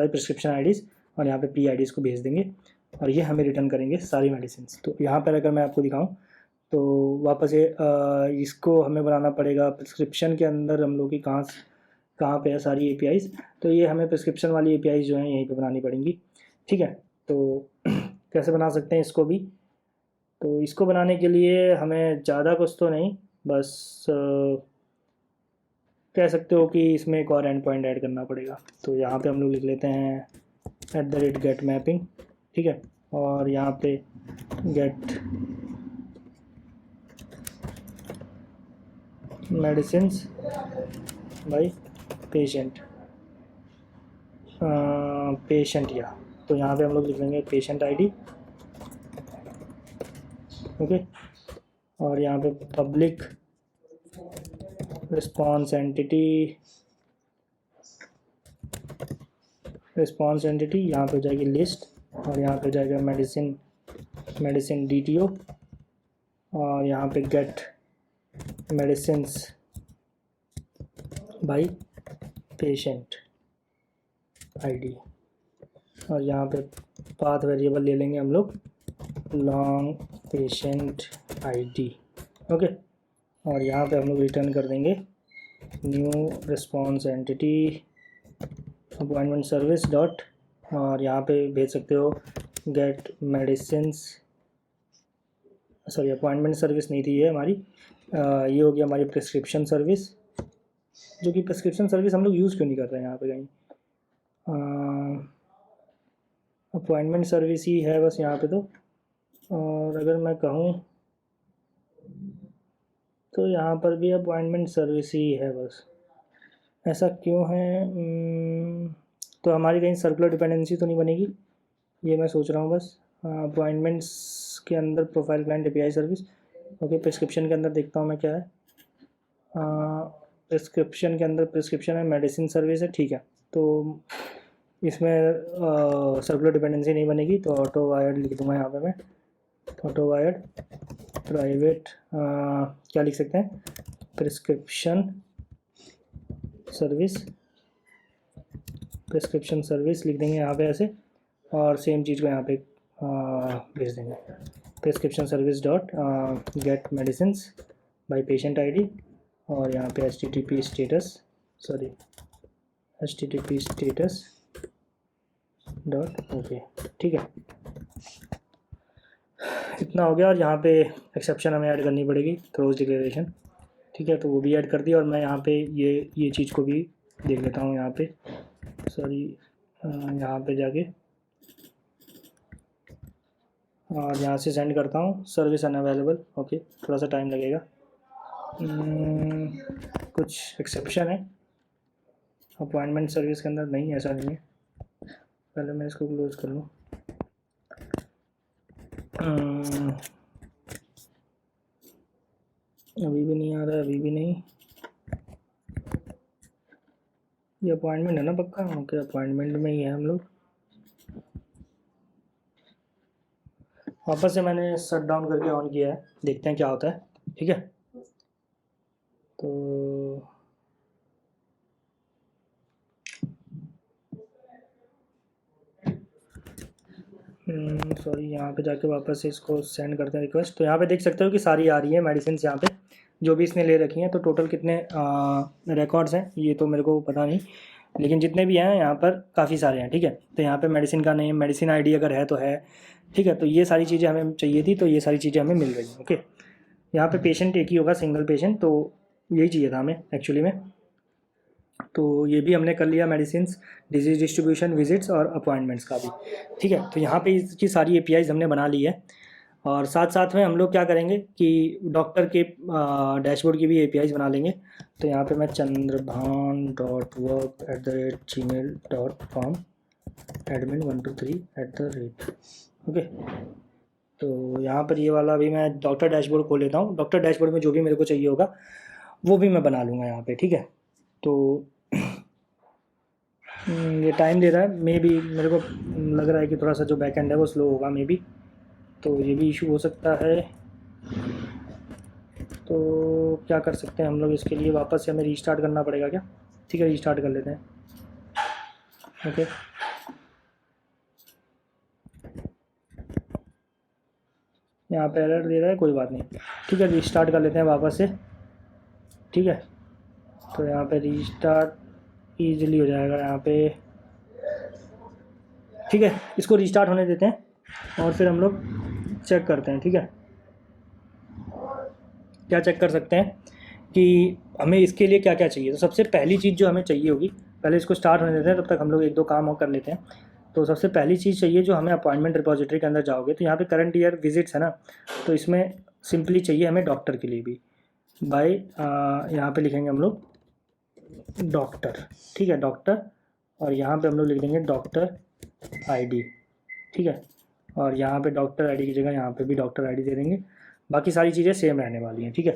prescription IDs, और यहाँ पे PIDs को भेज देंगे और ये हमें रिटर्न करेंगे सारी मेडिसिन्स। तो यहाँ पर अगर मैं आपको दिखाऊँ तो वापस ये इसको हमें बनाना पड़ेगा प्रिस्क्रिप्शन के अंदर, हम लोग की कहाँ पे है सारी APIs, तो ये हमें प्रिस्क्रिप्शन वाली APIs जो हैं यहीं पे बनानी पड़ेंगी। ठीक है, तो कैसे बना सकते हैं इसको भी, तो इसको बनाने के लिए हमें ज़्यादा कुछ तो नहीं, बस कह सकते हो कि इसमें एक और एंड पॉइंट ऐड करना पड़ेगा। तो यहाँ पे हम लोग लिख लेते हैं @get mapping। ठीक है, और यहाँ पे गेट मेडिसिन्स बाय पेशेंट, या तो यहाँ पे हम लोग लिख लेंगे पेशेंट ID। ओके, और यहाँ पे पब्लिक रिस्पॉन्स एंटिटी यहाँ पे हो जाएगी लिस्ट, और यहाँ पे हो जाएगा मेडिसिन DTO, और यहाँ पे get medicines by patient ID, और यहाँ पे पाथ वेरिएबल ले लेंगे हम लोग लॉन्ग पेशेंट ID। ओके, और यहाँ पे हम लोग रिटर्न कर देंगे new response entity appointment service dot, और यहाँ पे भेज सकते हो get medicines, sorry appointment service नहीं थी ये हमारी, ये हो गया हमारी प्रिस्क्रिप्शन सर्विस, जो कि प्रिस्क्रिप्शन सर्विस हम लोग यूज़ क्यों नहीं कर रहे हैं यहाँ पे कहीं, अपॉइंटमेंट सर्विस ही है बस यहाँ पे। तो और अगर मैं कहूँ तो यहाँ पर भी अपॉइंटमेंट सर्विस ही है बस, ऐसा क्यों है, तो हमारी कहीं सर्कुलर डिपेंडेंसी तो नहीं बनेगी, ये मैं सोच रहा हूँ बस। अपॉइंटमेंट्स के अंदर profile client API service. Okay, prescription के अंदर देखता हूँ मैं क्या है, प्रिस्क्रिप्शन के अंदर प्रिस्क्रिप्शन है, मेडिसिन सर्विस है। ठीक है, तो इसमें सर्कुलर डिपेंडेंसी नहीं बनेगी, तो ऑटो वायर्ड लिख दूँगा यहाँ पे मैं, ऑटो वायर्ड प्राइवेट क्या लिख सकते हैं, प्रिस्क्रिप्शन सर्विस लिख देंगे यहाँ पे ऐसे, और सेम चीज़ को यहाँ पे भेज देंगे prescription service dot get medicines by patient ID, और यहाँ पे HTTP स्टेटस डॉट ओके। ठीक है, इतना हो गया। और यहाँ पे एक्सेप्शन हमें ऐड करनी पड़ेगी, क्लोज डिक्लेरेशन, ठीक है, तो वो भी ऐड कर दिया। और मैं यहाँ पे ये चीज़ को भी देख लेता हूँ यहाँ पे, सॉरी, यहाँ पे जाके और यहाँ से सेंड करता हूँ सर्विस अनअवेलेबल। ओके, थोड़ा सा टाइम लगेगा। कुछ एक्सेप्शन है अपॉइंटमेंट सर्विस के अंदर, नहीं ऐसा नहीं है। पहले मैं इसको क्लोज कर लूँ। अभी भी नहीं आ रहा है, अभी भी नहीं। ये अपॉइंटमेंट है ना पक्का? ओके, अपॉइंटमेंट में ही है हम लोग। वापस से मैंने शट डाउन करके ऑन किया है, देखते हैं क्या होता है, ठीक है। तो सॉरी, यहाँ पे जाके वापस से इसको सेंड करते हैं रिक्वेस्ट। तो यहाँ पे देख सकते हो कि सारी आ रही है मेडिसिन यहाँ पे, जो भी इसने ले रखी हैं। तो टोटल कितने रिकॉर्ड्स हैं ये तो मेरे को पता नहीं, लेकिन जितने भी हैं यहाँ पर काफ़ी सारे हैं, ठीक है। तो यहाँ पे मेडिसिन का नेम, मेडिसिन आईडी अगर है तो है, ठीक है। तो ये सारी चीज़ें हमें चाहिए थी, तो ये सारी चीज़ें हमें मिल रही हैं। ओके, यहाँ पे पेशेंट एक ही होगा, सिंगल पेशेंट, तो यही चाहिए था हमें एक्चुअली में। तो ये भी हमने कर लिया, मेडिसिन्स, डिजीज़ डिस्ट्रीब्यूशन, विजिट्स और अपॉइंटमेंट्स का भी, ठीक है। तो यहाँ पे इसकी सारी एपीआईज़ हमने बना ली है। और साथ साथ में हम लोग क्या करेंगे कि डॉक्टर के डैशबोर्ड की भी एपीआईज़ बना लेंगे। तो यहाँ पे मैं chandrabhan.work@gmail.com admin123 ओके। तो यहाँ पर ये वाला भी मैं डॉक्टर डैशबोर्ड खोल लेता हूँ। डॉक्टर डैशबोर्ड में जो भी मेरे को चाहिए होगा वो भी मैं बना लूँगा यहाँ पे, ठीक है। तो ये टाइम दे रहा है, मे बी मेरे को लग रहा है कि थोड़ा सा जो बैक एंड है वो स्लो होगा मे बी, तो ये भी इशू हो सकता है। तो क्या कर सकते हैं हम लोग इसके लिए, वापस से हमें रीस्टार्ट करना पड़ेगा क्या? ठीक है, रीस्टार्ट कर लेते हैं। ओके, यहाँ पे एरर दे रहा है, कोई बात नहीं, ठीक है, रीस्टार्ट कर लेते हैं वापस से, ठीक है। तो यहाँ पे रीस्टार्ट ईजिली हो जाएगा यहाँ पे, ठीक है। इसको रीस्टार्ट होने देते हैं और फिर हम लोग चेक करते हैं, ठीक है। क्या चेक कर सकते हैं कि हमें इसके लिए क्या क्या चाहिए। तो सबसे पहली चीज़ जो हमें चाहिए होगी, पहले इसको स्टार्ट होने देते हैं, तब तक हम लोग एक दो काम और कर लेते हैं। तो सबसे पहली चीज़ चाहिए, जो हमें अपॉइंटमेंट रिपोजिटरी के अंदर जाओगे तो यहाँ पे करंट ईयर विजिट्स है ना, तो इसमें सिंपली चाहिए हमें डॉक्टर के लिए भी, बाय यहाँ पे लिखेंगे हम लोग डॉक्टर, ठीक है, डॉक्टर। और यहाँ पे हम लोग लिख देंगे डॉक्टर आईडी, ठीक है। और यहाँ पे डॉक्टर आईडी की जगह यहाँ पे भी डॉक्टर आईडी दे देंगे। बाकी सारी चीज़ें सेम रहने वाली हैं, ठीक है।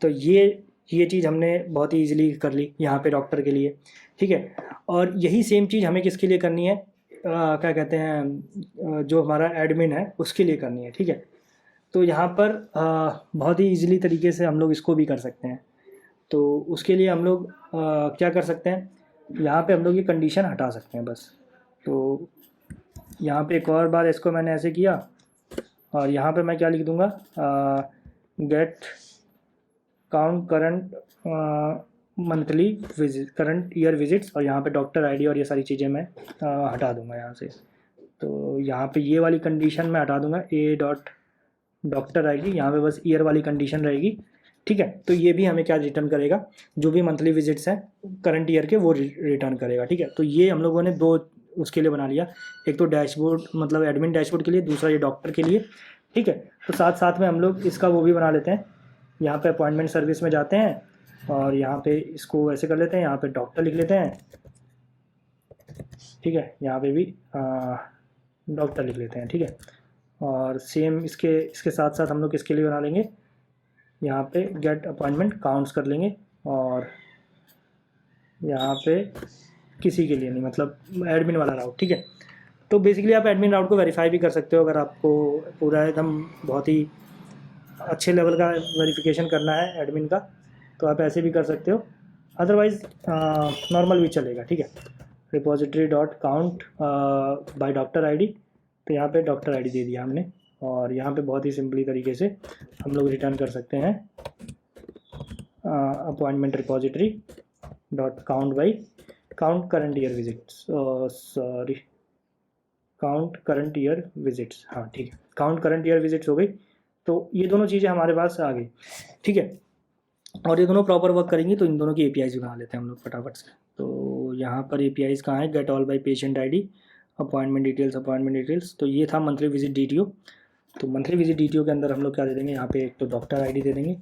तो ये चीज़ हमने बहुत ही ईजिली कर ली यहाँ पे डॉक्टर के लिए, ठीक है। और यही सेम चीज़ हमें किसके लिए करनी है, क्या कहते हैं, जो हमारा एडमिन है उसके लिए करनी है, ठीक है। तो यहाँ पर बहुत ही ईजिली तरीके से हम लोग इसको भी कर सकते हैं। तो उसके लिए हम लोग क्या कर सकते हैं, यहाँ पे हम लोग ये कंडीशन हटा सकते हैं बस। तो यहाँ पे एक और बार इसको मैंने ऐसे किया, और यहाँ पे मैं क्या लिख दूँगा, gate count current monthly visit, current year visits, और यहाँ पे डॉक्टर आईडी और ये सारी चीज़ें मैं हटा दूँगा यहाँ से। तो यहाँ पे ये वाली कंडीशन मैं हटा दूँगा, ए डॉट डॉक्टर आएगी, यहाँ पे बस ईयर वाली कंडीशन रहेगी, ठीक है। तो ये भी हमें क्या रिटर्न करेगा, जो भी मंथली विजिट्स हैं करंट ईयर के वो रिटर्न करेगा, ठीक है। तो ये हम लोगों ने दो उसके लिए बना लिया, एक तो डैशबोर्ड मतलब एडमिन डैशबोर्ड के लिए, दूसरा ये डॉक्टर के लिए, ठीक है। तो साथ साथ में हम लोग इसका वो भी बना लेते हैं, यहाँ पे अपॉइंटमेंट सर्विस में जाते हैं और यहाँ पे इसको ऐसे कर लेते हैं, यहाँ पे डॉक्टर लिख लेते हैं, ठीक है। यहाँ पे भी डॉक्टर लिख लेते हैं, ठीक है। और सेम इसके साथ साथ हम लोग किसके लिए बना लेंगे, यहाँ पे गेट अपॉइंटमेंट काउंट्स कर लेंगे, और यहाँ पे किसी के लिए नहीं, मतलब एडमिन वाला राउट, ठीक है। तो बेसिकली आप एडमिन राउट को वेरीफाई भी कर सकते हो, अगर आपको पूरा एकदम बहुत ही अच्छे लेवल का वेरिफिकेशन करना है एडमिन का, तो आप ऐसे भी कर सकते हो, अदरवाइज़ नॉर्मल भी चलेगा, ठीक है। Repository dot count by doctor ID, तो यहाँ पे डॉक्टर आईडी दे दिया हमने, और यहाँ पे बहुत ही सिंपली तरीके से हम लोग रिटर्न कर सकते हैं appointment repository dot count by count current year visits, sorry count current year visits, हाँ ठीक है, काउंट करंट ईयर विजिट्स हो गई। तो ये दोनों चीज़ें हमारे पास आ गई, ठीक है। और ये दोनों प्रॉपर वर्क करेंगी तो इन दोनों की एपीआईज भी बना लेते हैं हम लोग फटाफट से। तो यहाँ पर एपीआईज कहाँ है, get all by patient ID, appointment details. तो ये था मंथली विजिट डीटीओ। तो मंथली विजिट डीटीओ के अंदर हम लोग क्या दे देंगे, यहाँ पे एक तो डॉक्टर आईडी दे देंगे,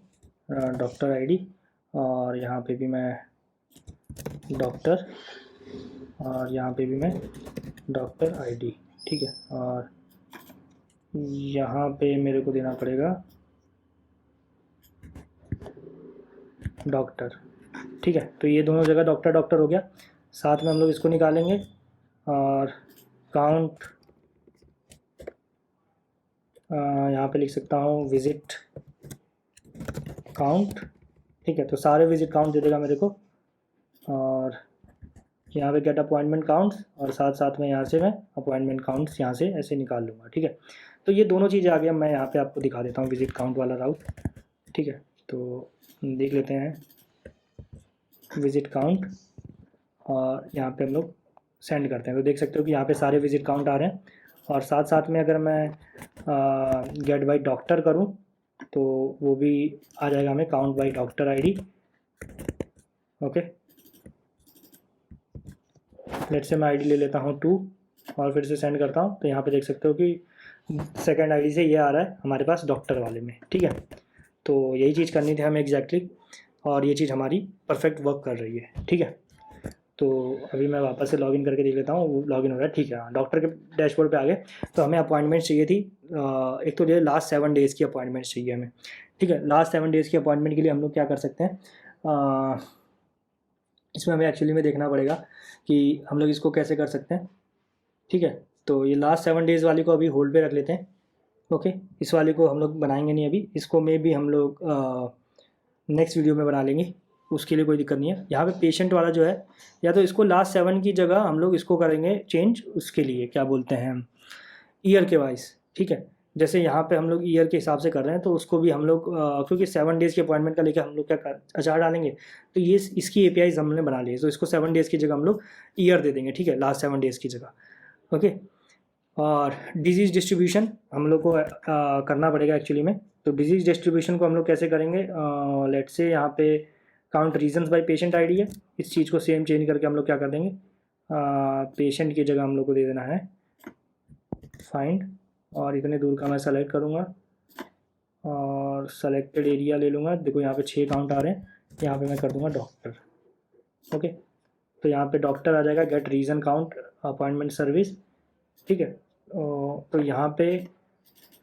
डॉक्टर आईडी, और यहाँ पे भी मैं डॉक्टर, और यहाँ पे भी मैं डॉक्टर आईडी, ठीक है। और यहाँ पे मेरे को देना पड़ेगा डॉक्टर, ठीक है। तो ये दोनों जगह डॉक्टर डॉक्टर हो गया। साथ में हम लोग इसको निकालेंगे और काउंट, यहाँ पे लिख सकता हूँ विजिट काउंट, ठीक है। तो सारे विजिट काउंट दे देगा मेरे को, और यहाँ पे गेट अपॉइंटमेंट काउंट्स, और साथ साथ में यहाँ से मैं अपॉइंटमेंट काउंट्स यहाँ से ऐसे निकाल लूँगा, ठीक है। तो ये दोनों चीज़ें आ गई। मैं यहाँ पे आपको दिखा देता हूँ विजिट काउंट वाला राउट, ठीक है। तो देख लेते हैं विजिट काउंट, और यहाँ पे हम लोग सेंड करते हैं। तो देख सकते हो कि यहाँ पे सारे विजिट काउंट आ रहे हैं, और साथ साथ में अगर मैं गेट बाय डॉक्टर करूँ तो वो भी आ जाएगा हमें, count by doctor ID, okay. Let say मैं आईडी ले लेता हूँ 2 और फिर से सेंड करता हूँ। तो यहाँ पे देख सकते हो कि सेकंड आईडी से ये आ रहा है हमारे पास डॉक्टर वाले में, ठीक है। तो यही चीज़ करनी थी हमें एग्जैक्टली, और ये चीज़ हमारी परफेक्ट वर्क कर रही है, ठीक है। तो अभी मैं वापस से लॉगिन करके देख लेता हूँ, वो लॉगिन हो रहा है, ठीक है। डॉक्टर के डैशबोर्ड पे आ गए। तो हमें अपॉइंटमेंट चाहिए थी, एक तो ये लास्ट 7 डेज़ की अपॉइंटमेंट चाहिए हमें, ठीक है। लास्ट 7 डेज़ की अपॉइंटमेंट के लिए हम लोग क्या कर सकते हैं, इसमें हमें एक्चुअली में देखना पड़ेगा कि हम लोग इसको कैसे कर सकते हैं, ठीक है। तो ये लास्ट 7 डेज़ वाली को अभी होल्ड पे रख लेते हैं, ओके। इस वाले को हम लोग बनाएंगे नहीं अभी, इसको मे भी हम लोग नेक्स्ट वीडियो में बना लेंगे, उसके लिए कोई दिक्कत नहीं है। यहाँ पे पेशेंट वाला जो है, या तो इसको लास्ट 7 की जगह हम लोग इसको करेंगे चेंज, उसके लिए क्या बोलते हैं ईयर के वाइज, ठीक है। जैसे यहाँ पे हम लोग ईयर के हिसाब से कर रहे हैं, तो उसको भी हम लोग क्योंकि 7 डेज़ की अपॉइंटमेंट का लेकर हम लोग क्या अचार डालेंगे, तो ये इसकी एपीआईज हमने बना ली है। तो इसको 7 डेज़ की जगह हम लोग ईयर दे देंगे, ठीक है, लास्ट 7 डेज़ की जगह, ओके। और डिजीज़ डिस्ट्रीब्यूशन हम लोग को करना पड़ेगा एक्चुअली में। तो डिजीज़ डिस्ट्रीब्यूशन को हम लोग कैसे करेंगे, लेट्स से यहाँ पे count reasons by patient ID है, इस चीज़ को सेम चेंज करके हम लोग क्या कर देंगे, पेशेंट की जगह हम लोग को दे देना है फाइंड, और इतने दूर का मैं सेलेक्ट करूँगा और सेलेक्टेड एरिया ले लूँगा। देखो यहाँ पे 6 काउंट आ रहे हैं, यहाँ पे मैं कर दूँगा डॉक्टर, ओके। तो यहाँ पे डॉक्टर आ जाएगा, get reason count appointment service, ठीक है। तो यहाँ पे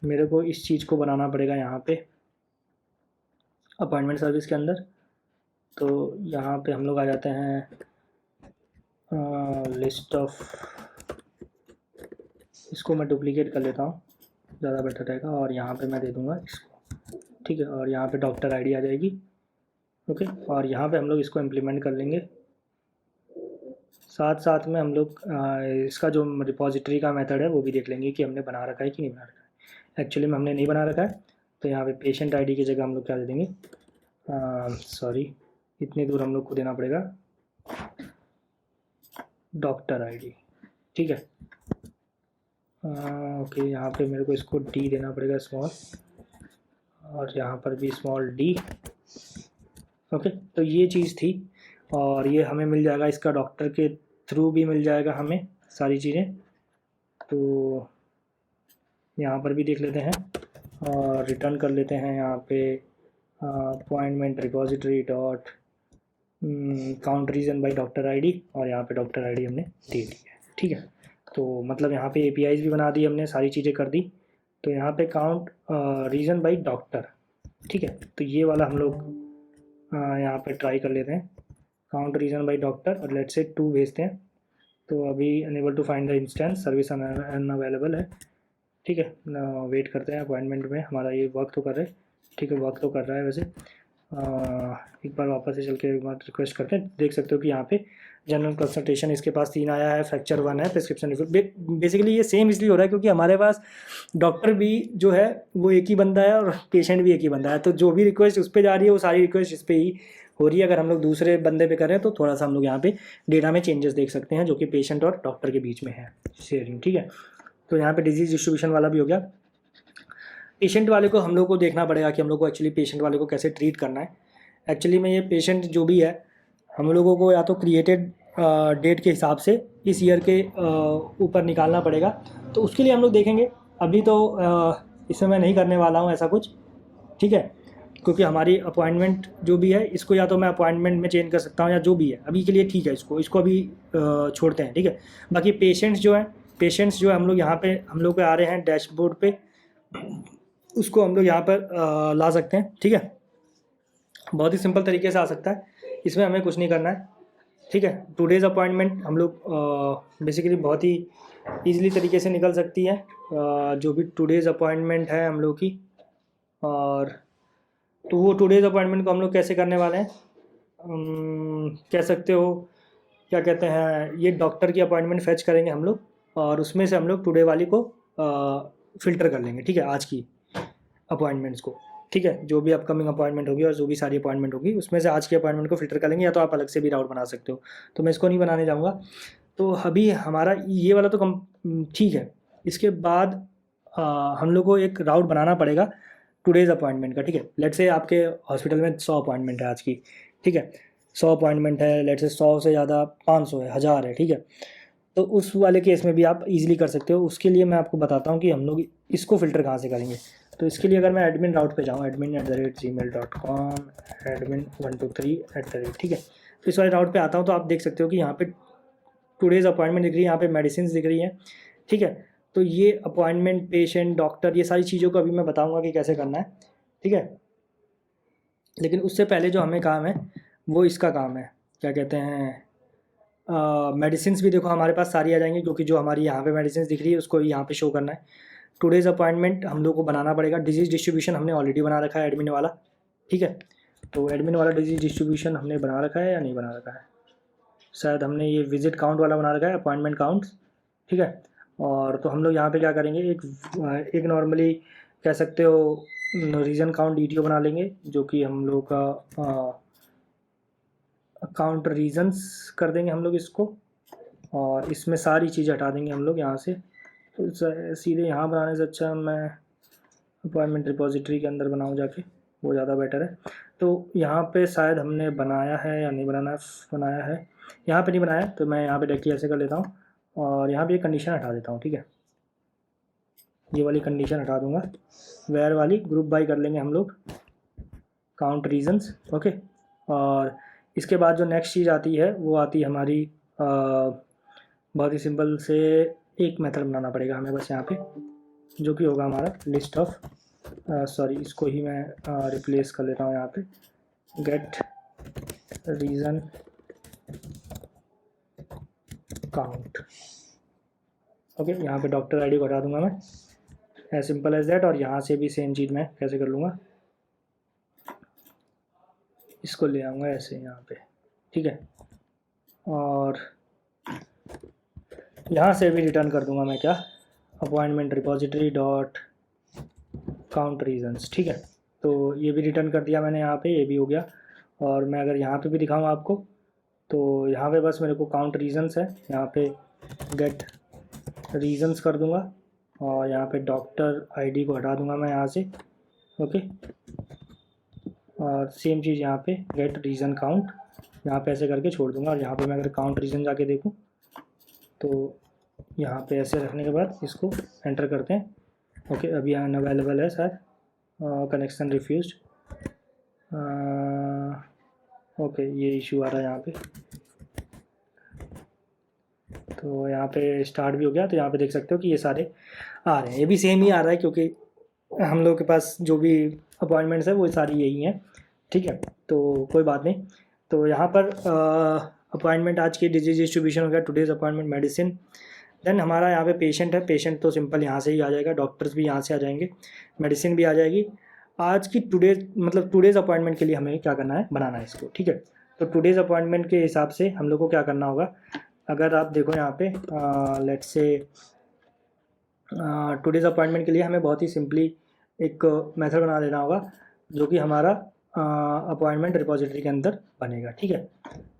मेरे को इस चीज़ को बनाना पड़ेगा यहाँ पे अपॉइंटमेंट सर्विस के अंदर। तो यहाँ पे हम लोग आ जाते हैं लिस्ट ऑफ, इसको मैं डुप्लीकेट कर लेता हूँ, ज़्यादा बेटर रहेगा, और यहाँ पे मैं दे दूँगा इसको, ठीक है। और यहाँ पे डॉक्टर आईडी आ जाएगी, ओके। और यहाँ पे हम लोग इसको इम्प्लीमेंट कर लेंगे। साथ साथ में हम लोग इसका जो रिपॉजिटरी का मेथड है वो भी देख लेंगे कि हमने बना रखा है कि नहीं बना रखा है। एक्चुअली में हमने नहीं बना रखा है, तो यहाँ पे पेशेंट आईडी की जगह हम लोग क्या दे देंगे, सॉरी इतनी दूर हम लोग को देना पड़ेगा डॉक्टर आईडी, ठीक है। ओके, यहाँ पे मेरे को इसको डी देना पड़ेगा स्मॉल, और यहाँ पर भी स्मॉल डी, ओके। तो ये चीज़ थी, और ये हमें मिल जाएगा इसका डॉक्टर के थ्रू भी मिल जाएगा हमें सारी चीज़ें। तो यहाँ पर भी देख लेते हैं और रिटर्न कर लेते हैं यहाँ पे appointment repository dot count reason by doctor ID, और यहाँ पे डॉक्टर आईडी हमने दे दी है, ठीक है। तो मतलब यहाँ पे एपीआईज भी बना दी हमने, सारी चीज़ें कर दी। तो यहाँ पे काउंट रीजन बाय डॉक्टर, ठीक है। तो ये वाला हम लोग यहाँ पे ट्राई कर लेते हैं, काउंट रीजन बाय डॉक्टर, और लेट्स से 2 भेजते हैं। तो अभी unable to find the instance, service unavailable है, ठीक है। वेट करते हैं, अपॉइंटमेंट में हमारा ये वर्क तो कर रहा है, ठीक है, वर्क तो कर रहा है वैसे। एक बार वापस से चल के एक बार रिक्वेस्ट करते हैं। देख सकते हो कि यहाँ पे जनरल कंसल्टेशन इसके पास 3 आया है, फ्रैक्चर 1 है, प्रिस्क्रिप्शन रिफिल। बेसिकली ये सेम इसलिए हो रहा है क्योंकि हमारे पास डॉक्टर भी जो है वो एक ही बंदा है और पेशेंट भी एक ही बंदा है। तो जो भी रिक्वेस्ट उस पर जा रही है वो सारी रिक्वेस्ट इस पर ही हो रही है। अगर हम लोग दूसरे बंदे पे कर रहे हैं तो थोड़ा सा हम लोग यहाँ पे डेटा में चेंजेस देख सकते हैं जो कि पेशेंट और डॉक्टर के बीच में है शेयरिंग, ठीक है। तो यहाँ पे डिजीज़ डिस्ट्रीब्यूशन वाला भी हो गया। पेशेंट वाले को हम लोग को देखना पड़ेगा कि हम लोग को एक्चुअली पेशेंट वाले को कैसे ट्रीट करना है। एक्चुअली में ये पेशेंट जो भी है हम लोगों को या तो क्रिएटेड डेट के हिसाब से इस ईयर के ऊपर निकालना पड़ेगा, तो उसके लिए हम लोग देखेंगे। अभी तो इसमें मैं नहीं करने वाला हूँ ऐसा कुछ, ठीक है, क्योंकि हमारी अपॉइंटमेंट जो भी है इसको या तो मैं अपॉइंटमेंट में चेंज कर सकता हूँ या जो भी है अभी के लिए ठीक है, इसको अभी छोड़ते हैं, ठीक है। बाकी पेशेंट्स जो है हम लोग यहाँ पे हम लोग आ रहे हैं डैशबोर्ड पे, उसको हम लोग यहाँ पर ला सकते हैं, ठीक है। बहुत ही सिंपल तरीके से आ सकता है, इसमें हमें कुछ नहीं करना है, ठीक है। टुडेज़ अपॉइंटमेंट हम लोग बेसिकली बहुत ही ईजिली तरीके से निकल सकती है, जो भी टुडेज़ अपॉइंटमेंट है हम लोग की। और तो वो टुडेज़ अपॉइंटमेंट को हम लोग कैसे करने वाले हैं, कह सकते हो क्या कहते हैं, ये डॉक्टर की अपॉइंटमेंट फेच करेंगे हम लोग, और उसमें से हम लोग टुडे वाली को फ़िल्टर कर लेंगे, ठीक है, आज की अपॉइंटमेंट्स को, ठीक है। जो भी अपकमिंग अपॉइंटमेंट होगी और जो भी सारी अपॉइंटमेंट होगी उसमें से आज की अपॉइंटमेंट को फ़िल्टर कर लेंगे, या तो आप अलग से भी राउट बना सकते हो, तो मैं इसको नहीं बनाने जाऊँगा। तो अभी हमारा ये वाला तो कम ठीक है। इसके बाद हम लोग को एक राउट बनाना पड़ेगा टुडेज़ अपॉइंटमेंट का, ठीक है। लेट से आपके हॉस्पिटल में 100 अपॉइंटमेंट है आज की, ठीक है, 100 अपॉइंटमेंट है, लेट से 100 से ज़्यादा 500 है, 1000 है, ठीक है। तो उस वाले केस में भी आप इजीली कर सकते हो। उसके लिए मैं आपको बताता हूँ कि हम लोग इसको फ़िल्टर कहाँ से करेंगे। तो इसके लिए अगर मैं एडमिन राउट पे जाऊँ, admin@gmail.com, admin123 ठीक है, तो इस वाले राउट पे आता हूँ तो आप देख सकते हो कि यहाँ पे टुडेज़ अपॉइंटमेंट दिख रही है, यहाँ पे मेडिसिन दिख रही हैं, ठीक है। तो ये अपॉइंटमेंट, पेशेंट, डॉक्टर, ये सारी चीज़ों को अभी मैं बताऊँगा कि कैसे करना है, ठीक है। लेकिन उससे पहले जो हमें काम है वो इसका काम है, क्या कहते हैं, मेडिसिन्स भी देखो हमारे पास सारी आ जाएंगी, क्योंकि जो हमारी यहाँ पे मेडिसिन्स दिख रही है उसको यहाँ पे शो करना है। टुडेज़ अपॉइंटमेंट हम लोग को बनाना पड़ेगा। डिजीज़ डिस्ट्रीब्यूशन हमने ऑलरेडी बना रखा है एडमिन वाला, ठीक है। तो एडमिन वाला डिजीज़ डिस्ट्रीब्यूशन हमने बना रखा है या नहीं बना रखा है, शायद हमने ये विजिट काउंट वाला बना रखा है, अपॉइंटमेंट काउंट्स, ठीक है। और तो हम लोग यहाँ पे क्या करेंगे, एक नॉर्मली कह सकते हो रीजन काउंट डीटीओ बना लेंगे, जो कि हम लोग का काउंट रीजन्स कर देंगे हम लोग इसको, और इसमें सारी चीज़ें हटा देंगे हम लोग यहाँ से। तो सीधे यहाँ बनाने से अच्छा मैं अपॉइंटमेंट रिपोजिटरी के अंदर बनाऊँ जाके, वो ज़्यादा बेटर है। तो यहाँ पे शायद हमने बनाया है या नहीं बनाया है, यहाँ पे नहीं बनाया, तो मैं यहाँ पे डायरेक्टली ऐसे कर लेता हूँ और यहाँ पे एक कंडीशन हटा देता हूँ, ठीक है। ये वाली कंडीशन हटा दूँगा, वेयर वाली ग्रुप बाई कर लेंगे हम लोग, काउंट रीजन्स, ओके। और इसके बाद जो नेक्स्ट चीज़ आती है वो आती है हमारी बहुत ही सिंपल से एक मेथड बनाना पड़ेगा हमें बस यहाँ पे, जो कि होगा हमारा लिस्ट ऑफ सॉरी इसको ही मैं रिप्लेस कर लेता हूँ यहाँ पे, गेट रीज़न काउंट, ओके। यहाँ पे डॉक्टर आईडी को हटा दूंगा मैं, एज सिंपल एज दैट। और यहाँ से भी सेम चीज़ मैं कैसे कर लूँगा, इसको ले आऊँगा ऐसे यहाँ पे, ठीक है। और यहाँ से भी रिटर्न कर दूँगा मैं क्या, appointment repository dot count reasons, ठीक है। तो ये भी रिटर्न कर दिया मैंने यहाँ पे, ये भी हो गया। और मैं अगर यहाँ पे भी दिखाऊँ आपको, तो यहाँ पे बस मेरे को काउंट रीजन्स है, यहाँ पे गेट रीजन्स कर दूँगा और यहाँ पे डॉक्टर आईडी को हटा दूँगा मैं यहाँ से, ओके। और सेम चीज़ यहाँ पे गेट रीज़न काउंट, यहाँ पे ऐसे करके छोड़ दूँगा। और यहाँ पे मैं अगर काउंट रीज़न जाके देखूँ तो यहाँ पे ऐसे रखने के बाद इसको एंटर करते हैं, ओके। अभी यहाँ अनअवेलेबल है शायद, कनेक्शन रिफ्यूज्ड, ओके, ये इशू आ रहा है यहाँ पे। तो यहाँ पे स्टार्ट भी हो गया, तो यहाँ पे देख सकते हो कि ये सारे आ रहे हैं, ये भी सेम ही आ रहा है क्योंकि हम लोग के पास जो भी अपॉइंटमेंट्स है वो सारी यही हैं, ठीक है। तो कोई बात नहीं। तो यहाँ पर अपॉइंटमेंट आज की डिजीज डिस्ट्रीब्यूशन हो गया, टुडेज़ अपॉइंटमेंट मेडिसिन, देन हमारा यहाँ पे पेशेंट है, पेशेंट तो सिंपल यहाँ से ही आ जाएगा, डॉक्टर्स भी यहाँ से आ जाएंगे, मेडिसिन भी आ जाएगी। आज की टुडेज़ अपॉइंटमेंट के लिए हमें क्या करना है, बनाना है इसको, ठीक है। तो टुडेज़ अपॉइंटमेंट के हिसाब से हम लोग को क्या करना होगा, अगर आप देखो यहाँ पे लेट्स से टुडेज़ अपॉइंटमेंट के लिए हमें बहुत ही सिंपली एक मेथड बना देना होगा, जो कि हमारा अपॉइंटमेंट रिपोजिटरी के अंदर बनेगा, ठीक है।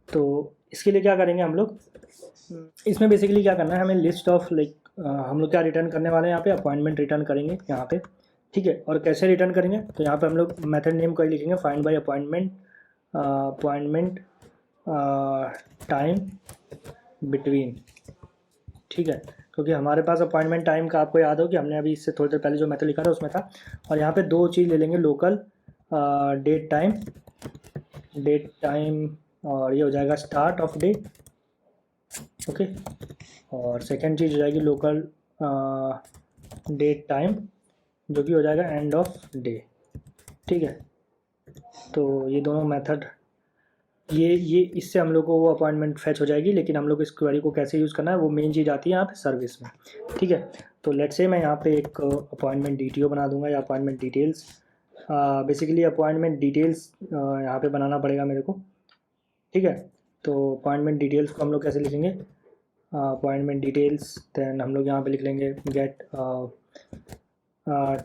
तो इसके लिए क्या करेंगे हम लोग, इसमें बेसिकली क्या करना है, हमें लिस्ट ऑफ लाइक हम लोग क्या रिटर्न करने वाले हैं यहाँ पे, अपॉइंटमेंट रिटर्न करेंगे यहाँ पे, ठीक है। और कैसे रिटर्न करेंगे, तो यहाँ पे हम लोग मेथड नेम को ही लिखेंगे find by appointment, appointment time between, ठीक है। क्योंकि हमारे पास अपॉइंटमेंट टाइम का आपको याद हो कि हमने अभी इससे थोड़ी देर पहले जो मेथड लिखा था उसमें था। और यहाँ पे दो चीज़ ले लेंगे, लोकल डेट टाइम, और ये हो जाएगा स्टार्ट ऑफ डे, ओके। और सेकंड चीज़ हो जाएगी लोकल डेट टाइम, जो कि हो जाएगा एंड ऑफ डे, ठीक है। तो ये दोनों मेथड, ये इससे हम लोग को वो अपॉइंटमेंट फैच हो जाएगी। लेकिन हम लोग इस क्वेरी को कैसे यूज़ करना है वो मेन चीज़ आती है यहाँ पे सर्विस में, ठीक है। तो लेट्स से मैं यहाँ पे एक अपॉइंटमेंट डीटीओ बना दूंगा या appointment details, basically appointment details यहाँ पे बनाना पड़ेगा मेरे को, ठीक है। तो अपॉइंटमेंट डिटेल्स को हम लोग कैसे लिखेंगे, अपॉइंटमेंट डिटेल्स, देन हम लोग यहाँ पे लिख लेंगे गेट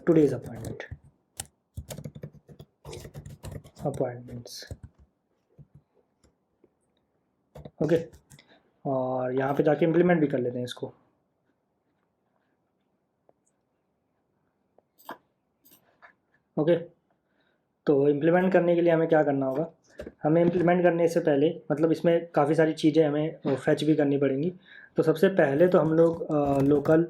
टुडेज अपॉइंटमेंट्स, ओके। और यहाँ पे जाके इम्प्लीमेंट भी कर लेते हैं इसको, ओके। तो इम्प्लीमेंट करने के लिए हमें क्या करना होगा, हमें इम्प्लीमेंट करने से पहले मतलब इसमें काफ़ी सारी चीज़ें हमें फैच भी करनी पड़ेंगी। तो सबसे पहले तो हम लोग लोकल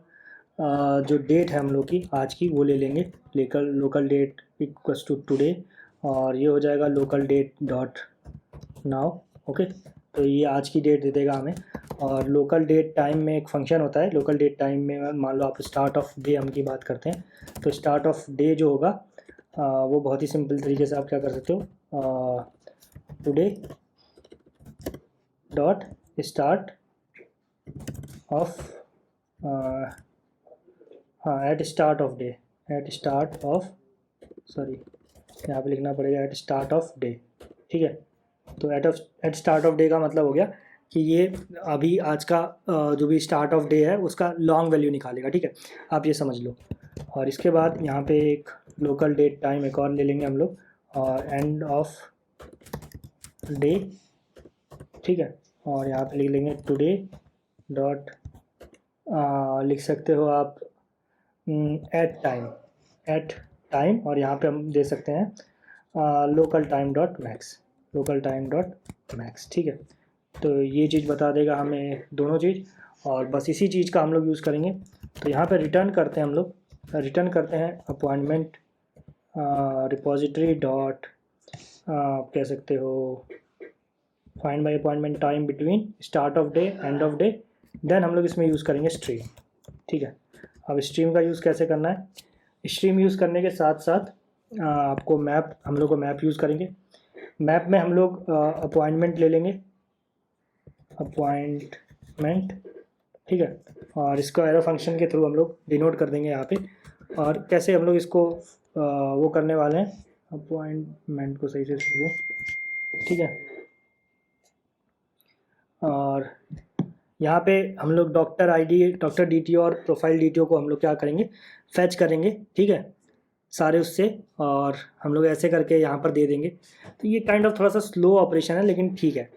जो डेट है हम लोग की आज की वो ले लेंगे, local date equals to today, और ये हो जाएगा local date dot now, okay. तो ये आज की डेट दे देगा हमें। और लोकल डेट टाइम में एक फंक्शन होता है, लोकल डेट टाइम में मान लो आप स्टार्ट ऑफ डे हम की बात करते हैं, तो स्टार्ट ऑफ डे जो होगा वो बहुत ही सिंपल तरीके से आप क्या कर सकते हो, टुडे डॉट स्टार्ट ऑफ, हाँ at start of day, at start of, sorry यहाँ पे लिखना पड़ेगा एट स्टार्ट ऑफ डे, ठीक है। तो एट स्टार्ट ऑफ डे का मतलब हो गया कि ये अभी आज का जो भी स्टार्ट ऑफ डे है उसका लॉन्ग वैल्यू निकालेगा, ठीक है। आप ये समझ लो। और इसके बाद यहाँ पे एक लोकल डेट टाइम एक और ले लेंगे हम लोग, और एंड ऑफ डे, ठीक है। और यहाँ पे लिख लेंगे टुडे डॉट, लिख सकते हो आप एट टाइम, और यहाँ पे हम दे सकते हैं local time dot max, local time dot max, ठीक है। तो ये चीज़ बता देगा हमें दोनों चीज़, और बस इसी चीज़ का हम लोग यूज़ करेंगे। तो यहाँ पे रिटर्न करते हैं हम लोग, रिटर्न करते हैं अपॉइंटमेंट रिपॉजिटरी डॉट, आप कह सकते हो find by appointment time between start of day end of day, then हम लोग इसमें यूज़ करेंगे स्ट्रीम, ठीक है। अब स्ट्रीम का यूज़ कैसे करना है, स्ट्रीम यूज़ करने के साथ साथ आपको मैप, हम लोग को मैप यूज़ करेंगे। मैप में हम लोग अपॉइंटमेंट ले लेंगे, अपॉइंटमेंट, ठीक है। और इसको एरो फंक्शन के थ्रू हम लोग डिनोट कर देंगे यहाँ पे। और कैसे हम लोग इसको वो करने वाले हैं, अपॉइंटमेंट को सही से सुनो, ठीक है। और यहाँ पे हम लोग डॉक्टर आईडी, डॉक्टर डीटीओ और प्रोफाइल डीटीओ को हम लोग क्या करेंगे, फैच करेंगे, ठीक है, सारे उससे, और हम लोग ऐसे करके यहाँ पर दे देंगे। तो ये काइंड ऑफ थोड़ा सा स्लो ऑपरेशन है, लेकिन ठीक है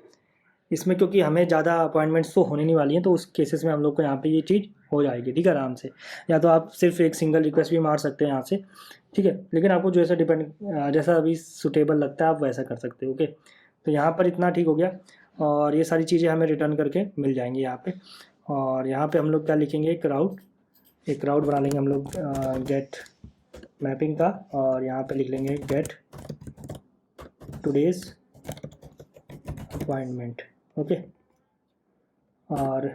इसमें, क्योंकि हमें ज़्यादा अपॉइंटमेंट्स तो होने नहीं वाली हैं, तो उस केसेस में हम लोग को यहाँ पे ये चीज़ हो जाएगी, ठीक है, आराम से। या तो आप सिर्फ एक सिंगल रिक्वेस्ट भी मार सकते हैं यहाँ से, ठीक है। लेकिन आपको जैसा जैसा अभी सुटेबल लगता है आप वैसा कर सकते हो, ओके। तो यहाँ पर इतना ठीक हो गया, और ये सारी चीज़ें हमें रिटर्न करके मिल जाएंगी यहाँ पे। और यहाँ पे हम लोग क्या लिखेंगे, एक राउट बना लेंगे हम लोग गेट मैपिंग का, और यहाँ पे लिख लेंगे गेट टुडेज अपॉइंटमेंट, ओके। और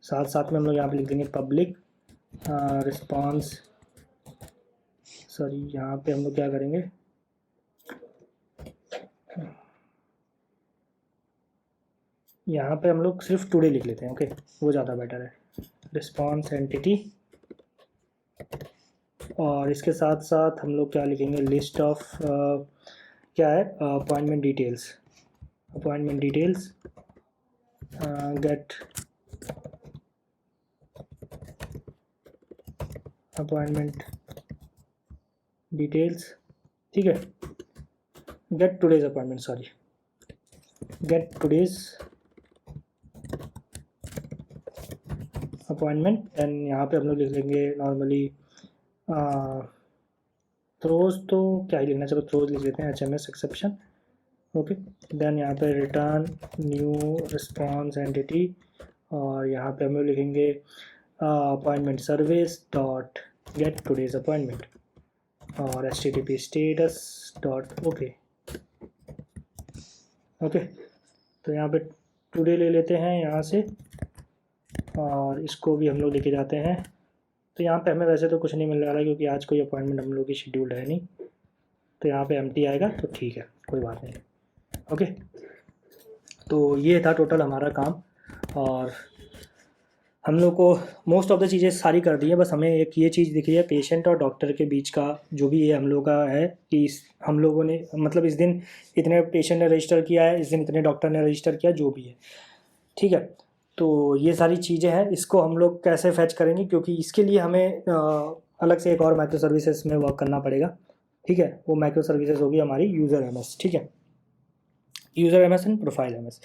साथ साथ में हम लोग यहाँ पे लिख देंगे पब्लिक रिस्पांस, सॉरी यहाँ पे हम लोग क्या करेंगे, यहाँ पे हम लोग सिर्फ टुडे लिख लेते हैं, ओके, वो ज़्यादा बेटर है, रिस्पांस एंटिटी। और इसके साथ साथ हम लोग क्या लिखेंगे, लिस्ट ऑफ क्या है, appointment details, appointment details get appointment details, ठीक है, get today's appointment, sorry get today's appointment, and यहाँ पे हम लोग लिख लेंगे नॉर्मली थ्रोज, तो क्या ही लिखना, चलो थ्रोज लिख लेते हैं, HMS एक्सेप्शन। ओके, देन यहाँ पे रिटर्न न्यू रिस्पॉन्स एंटिटी, और यहाँ पे हम लोग लिखेंगे appointment service dot gate today's appointment, और HTTP status dot okay. Okay, तो यहाँ पे टुडे ले लेते हैं यहाँ से, और इसको भी हम लोग लेके जाते हैं। तो यहाँ पे हमें वैसे तो कुछ नहीं मिल रहा है क्योंकि आज कोई अपॉइंटमेंट हम लोग की शेड्यूल्ड है नहीं, तो यहाँ पे एम्प्टी आएगा तो ठीक है, कोई बात नहीं। ओके, तो ये था टोटल हमारा काम, और हम लोग को मोस्ट ऑफ द चीज़ें सारी कर दी है। बस हमें एक ये चीज़ दिख रही है, पेशेंट और डॉक्टर के बीच का जो भी ये हम लोग का है कि हम लोगों ने मतलब इस दिन इतने पेशेंट ने रजिस्टर किया है, इस दिन इतने डॉक्टर ने रजिस्टर किया, जो भी है, ठीक है। तो ये सारी चीज़ें हैं, इसको हम लोग कैसे फैच करेंगे, क्योंकि इसके लिए हमें अलग से एक और माइक्रो सर्विसेज में वर्क करना पड़ेगा, ठीक है। वो माइक्रो सर्विसेज होगी हमारी यूज़र MS, ठीक है, user MS and profile MS।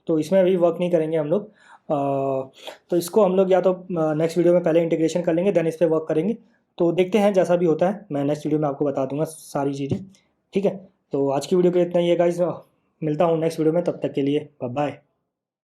तो इसमें अभी वर्क नहीं करेंगे हम लोग, तो इसको हम लोग या तो नेक्स्ट वीडियो में पहले इंटीग्रेशन कर लेंगे, देन इस पर वर्क करेंगे। तो देखते हैं, जैसा भी होता है मैं नेक्स्ट वीडियो में आपको बता दूंगा सारी चीज़ें, ठीक है। तो आज की वीडियो के इतना ही है गाइस, मिलता हूँ नेक्स्ट वीडियो में, तब तक के लिए बाय बाय।